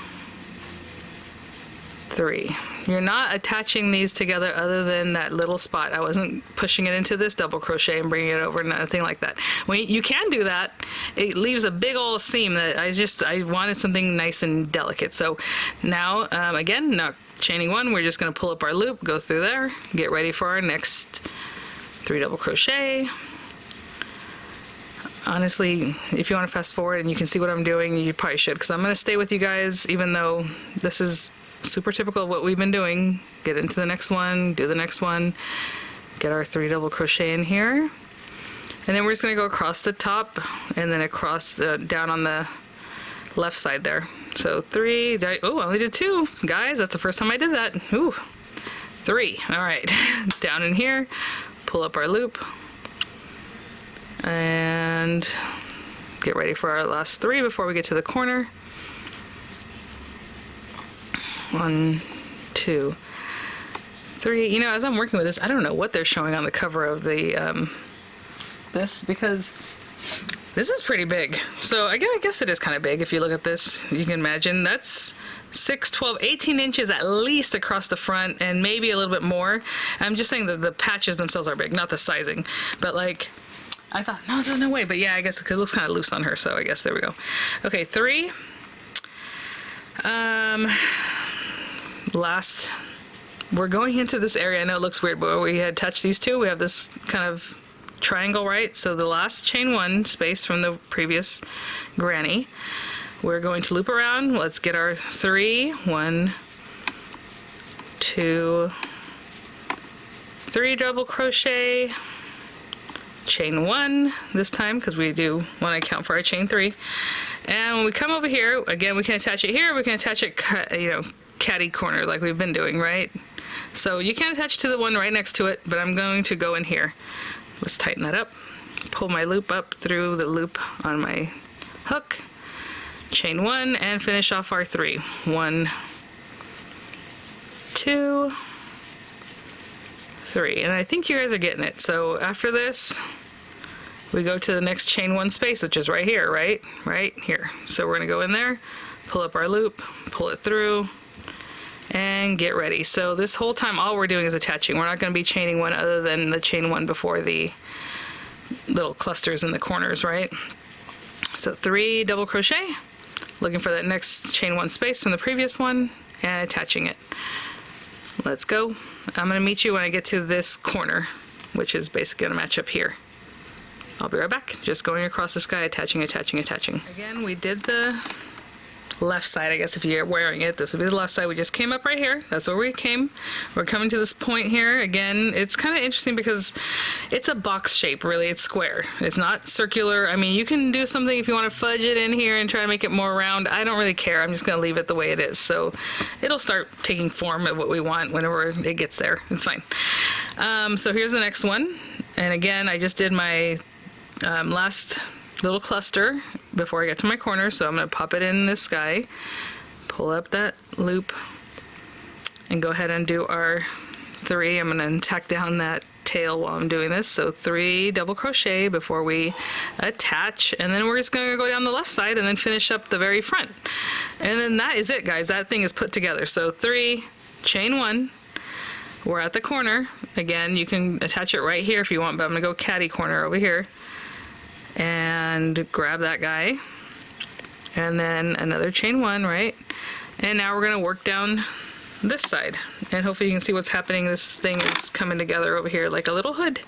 3. You're not attaching these together other than that little spot. I wasn't pushing it into this double crochet and bringing it over, nothing like that. When you can do that, it leaves a big old seam that I wanted something nice and delicate. So now, again, not chaining 1, we're just gonna pull up our loop, go through there, get ready for our next 3 double crochet, honestly, if you want to fast forward and you can see what I'm doing, you probably should, because I'm going to stay with you guys, even though this is super typical of what we've been doing. Get into the next one, do the next one, get our 3 double crochet in here, and then we're just going to go across the top and then across down on the left side there. So 3, oh, I only did 2, guys, that's the first time I did that. Ooh, 3, all right. Down in here, pull up our loop, and get ready for our last 3 before we get to the corner. 1, 2, 3. You know, as I'm working with this, I don't know what they're showing on the cover of the this, because this is pretty big. So I guess it is kind of big if you look at this. You can imagine that's 6, 12, 18 inches at least across the front, and maybe a little bit more. I'm just saying that the patches themselves are big, not the sizing. But like, I thought, no, there's no way. But yeah, I guess it looks kind of loose on her, so I guess there we go. Okay, 3. Last, we're going into this area. I know it looks weird, but we had touched these 2. We have this kind of triangle, right? So the last chain 1 space from the previous granny, we're going to loop around. Let's get our 3. 1, 2, 3 double crochet, chain 1 this time, because we do want to count for our chain 3. And when we come over here, again, we can attach it here, we can attach it, you know, catty corner like we've been doing, right? So you can attach to the one right next to it, but I'm going to go in here. Let's tighten that up, pull my loop up through the loop on my hook, chain 1, and finish off our 3. 1, 2, 3. And I think you guys are getting it. So after this, we go to the next chain 1 space, which is right here, right here. So we're gonna go in there, pull up our loop, pull it through, and get ready. So this whole time all we're doing is attaching. We're not going to be chaining 1 other than the chain 1 before the little clusters in the corners, right? So 3 double crochet, looking for that next chain 1 space from the previous one, and attaching it. Let's go. I'm going to meet you when I get to this corner, which is basically going to match up here. I'll be right back. Just going across the sky, attaching, attaching, attaching. Again, we did the left side. I guess if you're wearing it, this would be the left side. We just came up right here. That's where we came. We're coming to this point here. Again, it's kind of interesting because it's a box shape, really. It's square. It's not circular. I mean, you can do something if you want to fudge it in here and try to make it more round. I don't really care. I'm just going to leave it the way it is. So it'll start taking form of what we want whenever it gets there. It's fine. So here's the next one. And again, I just did my last little cluster before I get to my corner, so I'm going to pop it in this guy, pull up that loop, and go ahead and do our 3. I'm going to tack down that tail while I'm doing this, so 3 double crochet before we attach, and then we're just going to go down the left side and then finish up the very front. And then that is it, guys. That thing is put together. So 3, chain 1, we're at the corner. Again, you can attach it right here if you want, but I'm going to go catty corner over here and grab that guy, and then another chain 1, right? And now we're going to work down this side, and hopefully you can see what's happening. This thing is coming together over here like a little hood.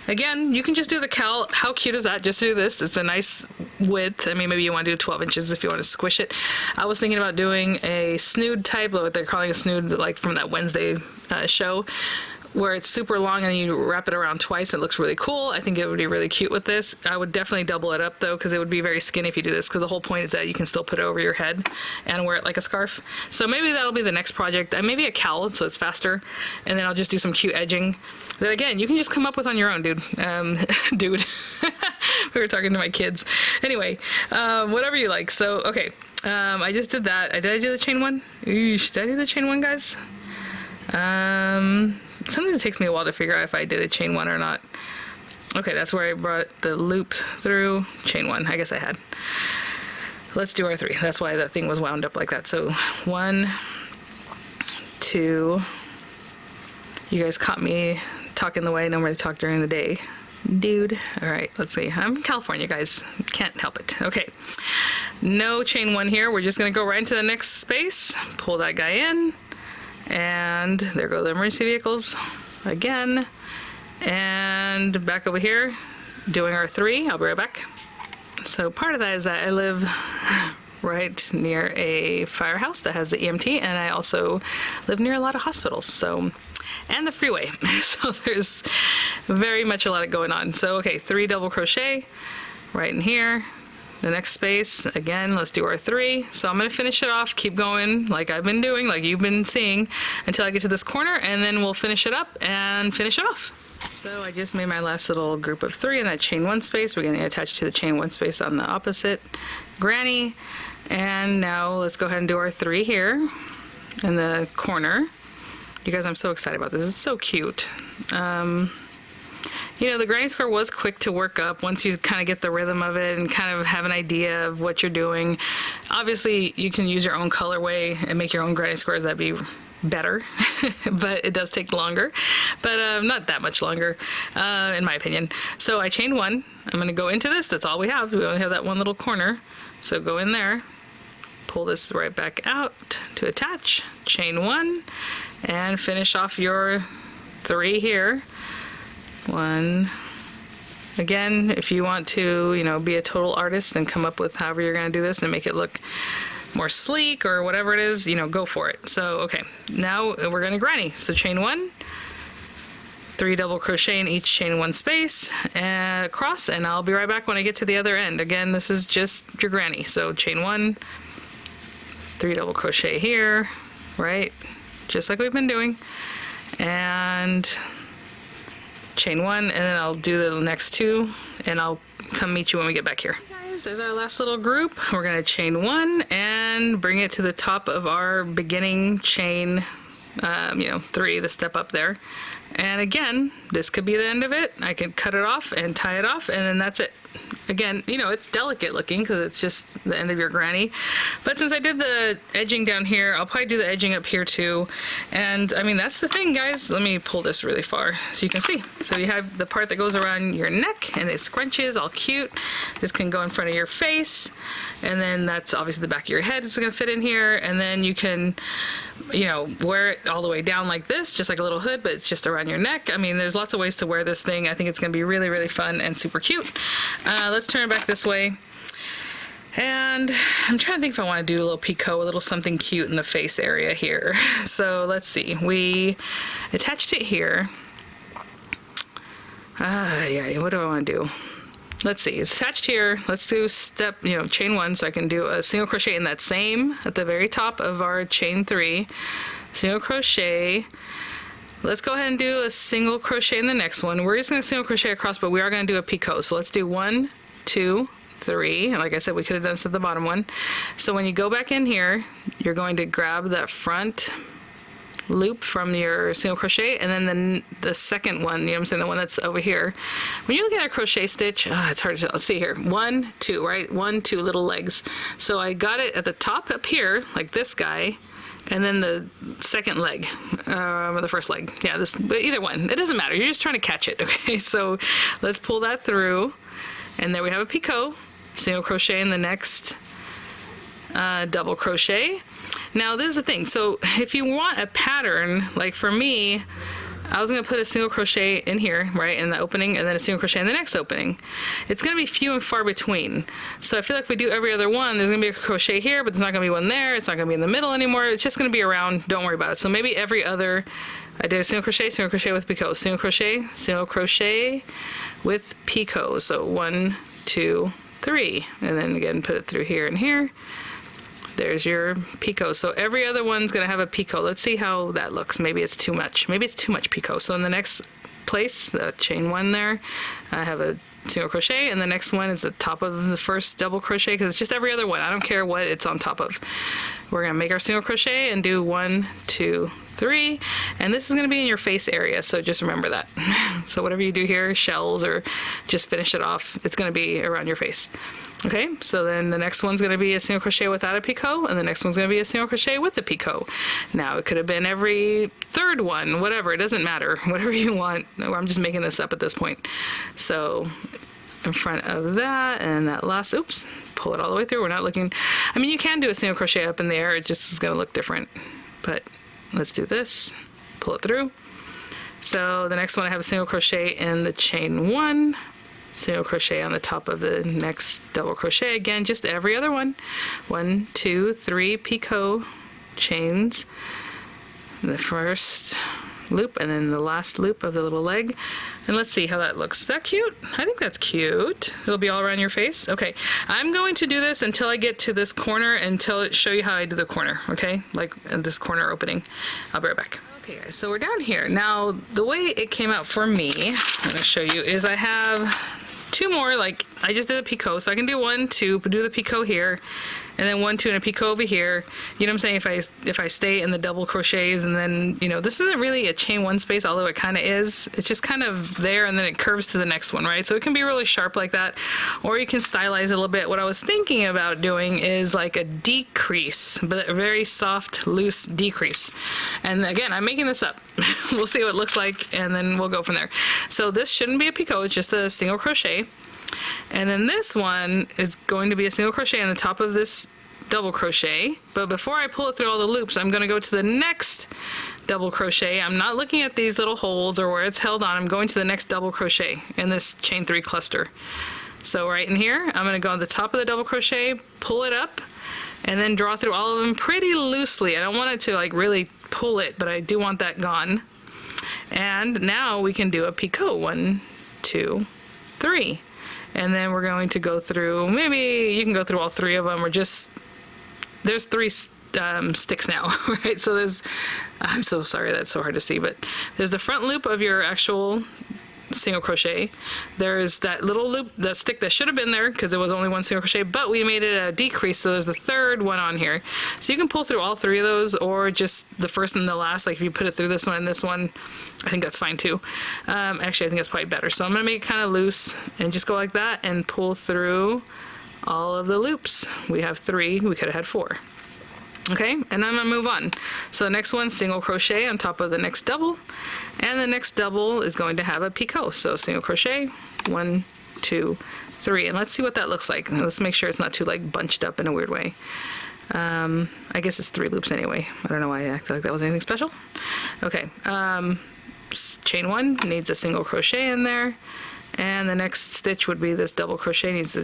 Again, you can just do the cowl. How cute is that? Just do this. It's a nice width. I mean, maybe you want to do 12 inches if you want to squish it. I was thinking about doing a snood type, what they're calling a snood, like from that Wednesday show, where it's super long and you wrap it around twice. It looks really cool. I think it would be really cute with this. I would definitely double it up though, because it would be very skinny if you do this, because the whole point is that you can still put it over your head and wear it like a scarf. So maybe that'll be the next project. Maybe a cowl, so it's faster, and then I'll just do some cute edging that again you can just come up with on your own, dude. Dude. We were talking to my kids. Anyway, whatever you like. So okay, I just did that. Did I do the chain 1? Eesh, did I do the chain 1, guys? Sometimes it takes me a while to figure out if I did a chain 1 or not. Okay, that's where I brought the loop through. Chain 1, I guess I had. Let's do our 3. That's why that thing was wound up like that. So 1, 2. You guys caught me talking the way I normally talk during the day. Dude. All right, let's see. I'm from California, guys. Can't help it. Okay. No chain 1 here. We're just going to go right into the next space. Pull that guy in. And there go the emergency vehicles again, and back over here doing our 3. I'll be right back. So part of that is that I live right near a firehouse that has the EMT, and I also live near a lot of hospitals, so, and the freeway. So there's very much a lot going on. So okay, 3 double crochet right in here. The next space, again, let's do our 3. So I'm gonna finish it off, keep going like I've been doing, like you've been seeing, until I get to this corner, and then we'll finish it up and finish it off. So I just made my last little group of 3 in that chain 1 space. We're going to attach to the chain 1 space on the opposite granny. And now let's go ahead and do our 3 here in the corner. You guys, I'm so excited about this. It's so cute. You know, the granny square was quick to work up once you kind of get the rhythm of it and kind of have an idea of what you're doing. Obviously, you can use your own colorway and make your own granny squares. That'd be better, but it does take longer, but not that much longer, in my opinion. So I chained 1. I'm going to go into this. That's all we have. We only have that one little corner. So go in there, pull this right back out to attach, chain 1, and finish off your 3 here. 1. Again, if you want to, you know, be a total artist and come up with however you're going to do this and make it look more sleek or whatever it is, you know, go for it. So, okay, now we're going to granny. So chain 1, 3 double crochet in each chain 1 space, and across, and I'll be right back when I get to the other end. Again, this is just your granny. So chain 1, 3 double crochet here, right? Just like we've been doing. And chain 1, and then I'll do the next 2, and I'll come meet you when we get back here. Guys, there's our last little group. We're going to chain 1 and bring it to the top of our beginning chain, you know, 3, the step up there. And again, this could be the end of it. I can cut it off and tie it off, and then that's it. Again, you know, it's delicate looking because it's just the end of your granny. But since I did the edging down here, I'll probably do the edging up here too. And I mean, that's the thing, guys. Let me pull this really far so you can see. So you have the part that goes around your neck and it scrunches all cute. This can go in front of your face. And then that's obviously the back of your head. It's going to fit in here. And then you can, you know, wear it all the way down like this, just like a little hood, but it's just around your neck. I mean, there's lots of ways to wear this thing. I think it's going to be really, really fun and super cute. Let's turn it back this way. And I'm trying to think if I want to do a little picot, a little something cute in the face area here. So let's see. We attached it here. Yeah, what do I want to do? Let's see, it's attached here. Let's do step, you know, chain 1, so I can do a single crochet in that same, at the very top of our chain 3, single crochet. Let's go ahead and do a single crochet in the next one. We're just going to single crochet across, but we are going to do a picot. So let's do 1, 2, 3. And like I said, we could have done this at the bottom one. So when you go back in here, you're going to grab that front loop from your single crochet, and then the second one, you know what I'm saying, the one that's over here. When you look at a crochet stitch, it's hard to tell. Let's see here, 1, 2, right? 1, 2 little legs. So I got it at the top up here, like this guy, and then the second leg, or the first leg. Yeah, this, but either one, it doesn't matter. You're just trying to catch it, okay? So let's pull that through, and there we have a picot, single crochet in the next double crochet. Now this is the thing, so if you want a pattern, like for me, I was going to put a single crochet in here, right, in the opening, and then a single crochet in the next opening. It's going to be few and far between. So I feel like if we do every other one, there's going to be a crochet here, but there's not going to be one there. It's not going to be in the middle anymore. It's just going to be around. Don't worry about it. So maybe every other, I did a single crochet with picot, single crochet with picot. So 1, 2, 3, and then again put it through here and here. There's your picot. So every other one's going to have a picot. Let's see how that looks. Maybe it's too much. Maybe it's too much picot. So in the next place, the chain 1 there, I have a single crochet, and the next one is the top of the first double crochet, because it's just every other one. I don't care what it's on top of. We're going to make our single crochet and do 1, 2, 3, and this is going to be in your face area, so just remember that. So whatever you do here, shells or just finish it off, it's going to be around your face. Okay, so then the next one's going to be a single crochet without a picot, and the next one's going to be a single crochet with a picot. Now, it could have been every third one, whatever, it doesn't matter, whatever you want. I'm just making this up at this point. So in front of that, and that last, oops, pull it all the way through. We're not looking, I mean, you can do a single crochet up in the air, it just is going to look different. But let's do this, pull it through. So the next one, I have a single crochet in the chain 1, single crochet on the top of the next double crochet. Again, just every other one. 1, 2, 3 picot chains in the first loop and then the last loop of the little leg. And let's see how that looks. Is that cute? I think that's cute. It'll be all around your face. Okay, I'm going to do this until I get to this corner, until it show you how I do the corner, okay? Like this corner opening. I'll be right back. Okay guys, so we're down here. Now, the way it came out for me, I'm gonna show you, is I have 2 more, like I just did a picot, so I can do 1, 2, do the picot here, and then 1, 2, and a picot over here. You know what I'm saying? If I stay in the double crochets, and then, you know, this isn't really a chain 1 space, although it kind of is. It's just kind of there, and then it curves to the next one, right? So it can be really sharp like that, or you can stylize it a little bit. What I was thinking about doing is like a decrease, but a very soft, loose decrease. And again, I'm making this up. We'll see what it looks like, and then we'll go from there. So this shouldn't be a picot, it's just a single crochet. And then this one is going to be a single crochet on the top of this double crochet. But before I pull it through all the loops, I'm going to go to the next double crochet. I'm not looking at these little holes or where it's held on. I'm going to the next double crochet in this chain 3 cluster. So right in here, I'm going to go on the top of the double crochet, pull it up, and then draw through all of them pretty loosely. I don't want it to like really pull it, but I do want that gone. And now we can do a picot. 1, 2, 3. And then we're going to go through, maybe you can go through all 3 of them, or just, there's 3 sticks now, right? So there's, I'm so sorry that's so hard to see, but there's the front loop of your actual single crochet. There's that little loop, that stick that should have been there because it was only 1 single crochet, but we made it a decrease, so there's the 3rd one on here. So you can pull through all 3 of those, or just the first and the last. Like if you put it through this one and this one, I think that's fine too. Actually, I think that's probably better. So I'm gonna make it kind of loose and just go like that and pull through all of the loops. We have 3, we could have had 4. Okay, and I'm gonna move on. So next one, single crochet on top of the next double, and the next double is going to have a picot. So single crochet, 1, 2, 3, and let's see what that looks like. Let's make sure it's not too like bunched up in a weird way. I guess it's 3 loops anyway. I don't know why I acted like that was anything special. Okay, chain 1 needs a single crochet in there, and the next stitch would be this double crochet needs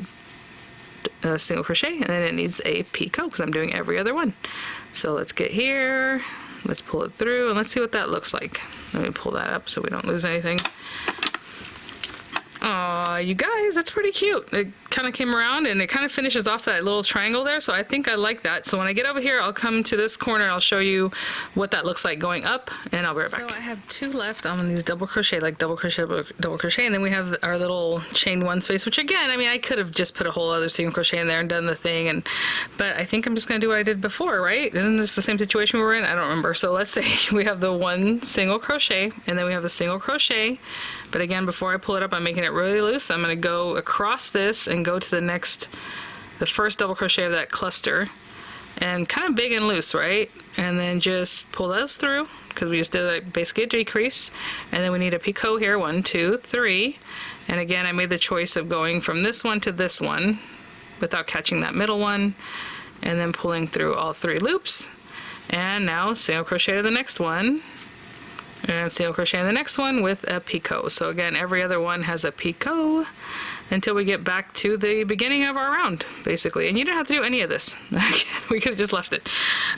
a single crochet, and then it needs a picot because I'm doing every other one. So let's get here, let's pull it through, and let's see what that looks like. Let me pull that up so we don't lose anything. Aw, you guys, that's pretty cute. It kind of came around and it kind of finishes off that little triangle there, so I think I like that. So when I get over here, I'll come to this corner and I'll show you what that looks like going up, and I'll be right back. So I have 2 left on these double crochet, like double crochet, and then we have our little chain 1 space, which again, I mean, I could have just put a whole other single crochet in there and done the thing, but I think I'm just going to do what I did before, right? Isn't this the same situation we were in? I don't remember. So let's say we have the 1 single crochet, and then we have the single crochet. But again, before I pull it up, I'm making it really loose. I'm going to go across this and go to the first double crochet of that cluster, and kind of big and loose, right? And then just pull those through, because we just did like basically a decrease. And then we need a picot here, 1, 2, 3. And again, I made the choice of going from this one to this one without catching that middle one, and then pulling through all 3 loops. And now single crochet to the next one, and single crochet in the next one with a picot. So again, every other one has a picot until we get back to the beginning of our round, basically. And you don't have to do any of this. We could have just left it,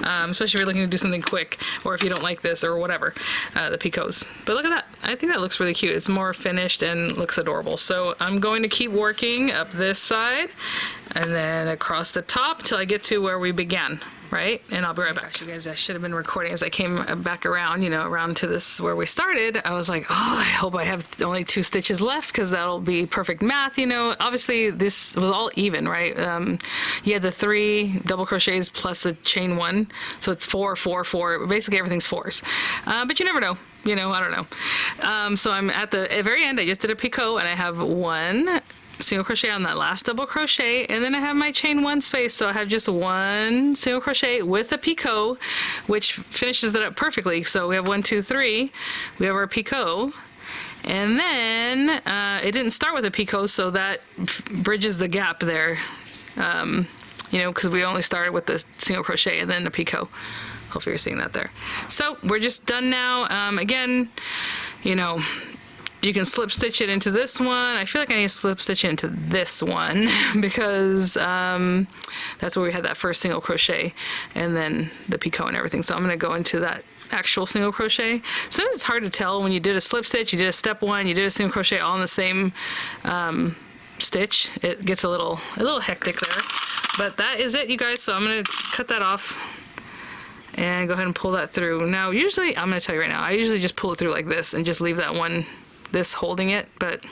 especially if you're looking to do something quick, or if you don't like this or whatever, the picots. But look at that. I think that looks really cute. It's more finished and looks adorable. So I'm going to keep working up this side and then across the top till I get to where we began. Right? And I'll be right back. You guys, I should have been recording as I came back around, you know, around to this where we started. I was like, oh, I hope I have only 2 stitches left, because that'll be perfect math, you know. Obviously, this was all even, right? You had the 3 double crochets plus a chain 1, so it's 4, 4, 4. Basically, everything's 4s. But you never know. You know, I don't know. So I'm at the very end. I just did a picot, and I have 1 single crochet on that last double crochet, and then I have my chain 1 space, so I have just 1 single crochet with a picot, which finishes it up perfectly. So we have 1, 2, 3, we have our picot, and then it didn't start with a picot, so that bridges the gap there, you know, because we only started with the single crochet and then the picot. Hopefully you're seeing that there. So we're just done now. Again, you know, you can slip stitch it into this one. I feel like I need to slip stitch it into this one because that's where we had that first single crochet and then the picot and everything. So I'm going to go into that actual single crochet. Sometimes it's hard to tell when you did a slip stitch, you did a step one, you did a single crochet all in the same stitch. It gets a little hectic there, but that is it, you guys. So I'm going to cut that off and go ahead and pull that through. Now usually, I'm going to tell you right now, I usually just pull it through like this and just leave that one, this holding it, but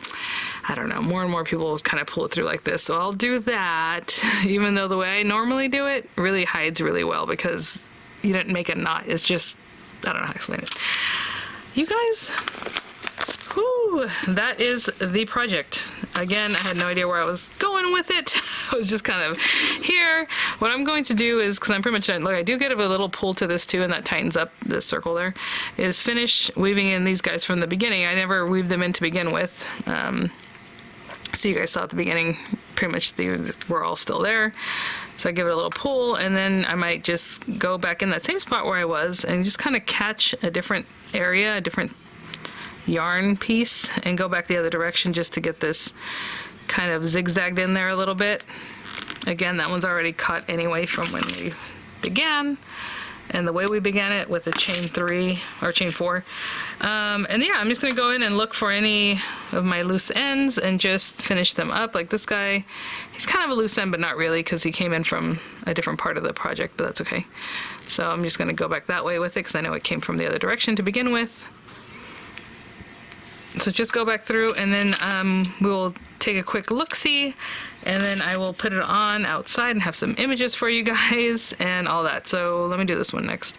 I don't know, more and more people kind of pull it through like this, so I'll do that, even though the way I normally do it really hides really well because you didn't make a knot. It's just, I don't know how to explain it. You guys, whew, that is the project. Again, I had no idea where I was going with it. I was just kind of here. What I'm going to do is, because I'm pretty much done, look, I do get a little pull to this too, and that tightens up this circle there, is finish weaving in these guys from the beginning. I never weaved them in to begin with. So you guys saw at the beginning, pretty much we're all still there. So I give it a little pull, and then I might just go back in that same spot where I was and just kind of catch a different area, a different yarn piece, and go back the other direction just to get this kind of zigzagged in there a little bit. Again, that one's already cut anyway from when we began, and the way we began it with a chain 3 or chain 4. And yeah, I'm just gonna go in and look for any of my loose ends and just finish them up. Like this guy, he's kind of a loose end, but not really, because he came in from a different part of the project, but that's okay. So I'm just gonna go back that way with it because I know it came from the other direction to begin with. So just go back through, and then we'll take a quick look-see, and then I will put it on outside and have some images for you guys and all that. So let me do this one next.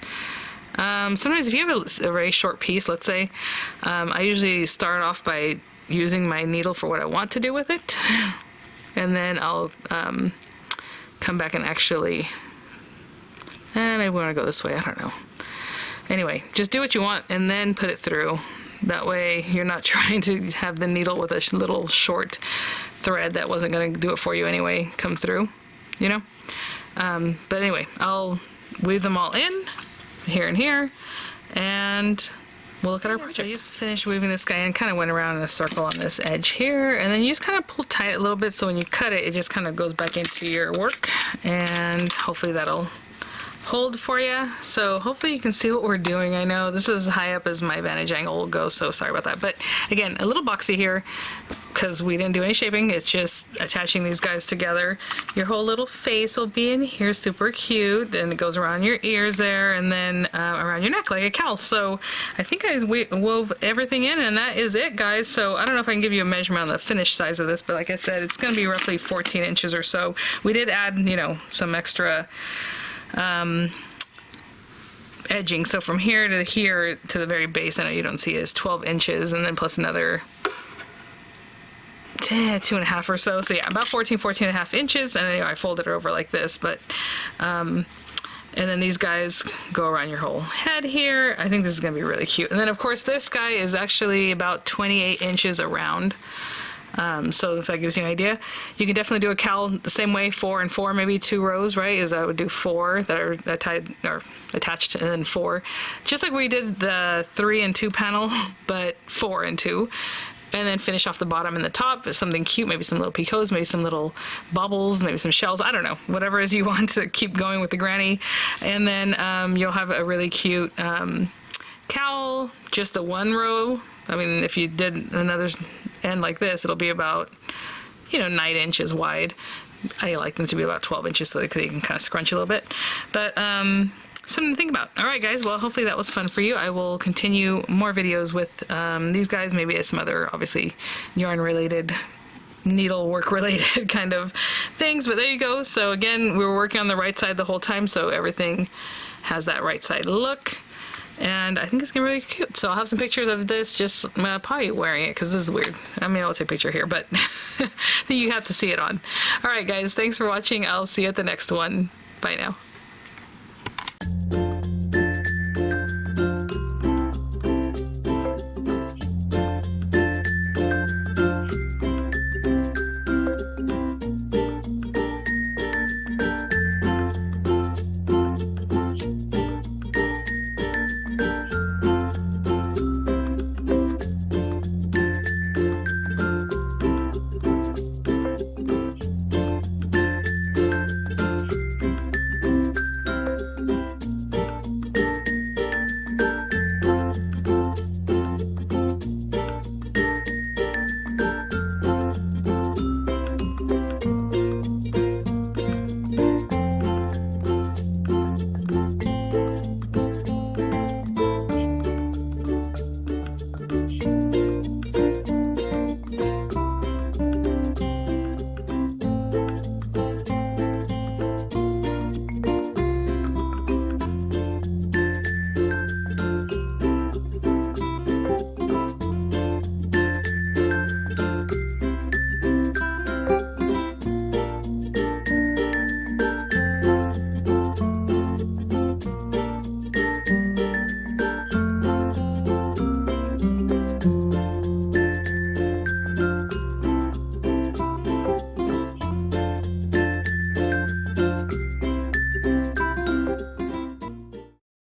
Sometimes if you have a very short piece, let's say, I usually start off by using my needle for what I want to do with it, and then I'll come back and actually, maybe we want to go this way, I don't know. Anyway, just do what you want and then put it through. That way you're not trying to have the needle with a little short thread that wasn't going to do it for you anyway come through, you know? But anyway, I'll weave them all in, here and here, and we'll look at our project. So I just finished weaving this guy in, kind of went around in a circle on this edge here, and then you just kind of pull tight a little bit so when you cut it, it just kind of goes back into your work, and hopefully that'll hold for you. So hopefully you can see what we're doing. I know this is as high up as my vantage angle will go, so sorry about that. But again, a little boxy here because we didn't do any shaping. It's just attaching these guys together. Your whole little face will be in here, super cute, and it goes around your ears there, and then around your neck like a cowl. So I think I wove everything in, and that is it, guys. So I don't know if I can give you a measurement on the finished size of this, but like I said, it's going to be roughly 14 inches or so. We did add, you know, some extra edging, so from here to the very base, I know you don't see it, is 12 inches, and then plus another 2.5 or so, so yeah, about 14 and a half inches, and then I folded it over like this, but and then these guys go around your whole head here. I think this is gonna be really cute. And then of course this guy is actually about 28 inches around. So if that gives you an idea, you can definitely do a cowl the same way, 4 and 4, maybe 2 rows, right? As I would do 4 that are tied or attached, and then 4, just like we did the 3 and 2 panel, but 4 and 2, and then finish off the bottom and the top with something cute, maybe some little picots, maybe some little bubbles, maybe some shells, I don't know, whatever it is you want to keep going with the granny, and then you'll have a really cute cowl, just the 1 row. I mean, if you did another end like this, it'll be about, 9 inches wide. I like them to be about 12 inches so that you can kind of scrunch a little bit. But something to think about. All right, guys. Well, hopefully that was fun for you. I will continue more videos with these guys, maybe some other, obviously, yarn-related, needlework-related kind of things. But there you go. So again, we were working on the right side the whole time, so everything has that right side look. And I think it's gonna be really cute. So I'll have some pictures of this, just probably wearing it because this is weird. I mean, I'll take a picture here, but you have to see it on. All right, guys, thanks for watching. I'll see you at the next one. Bye now.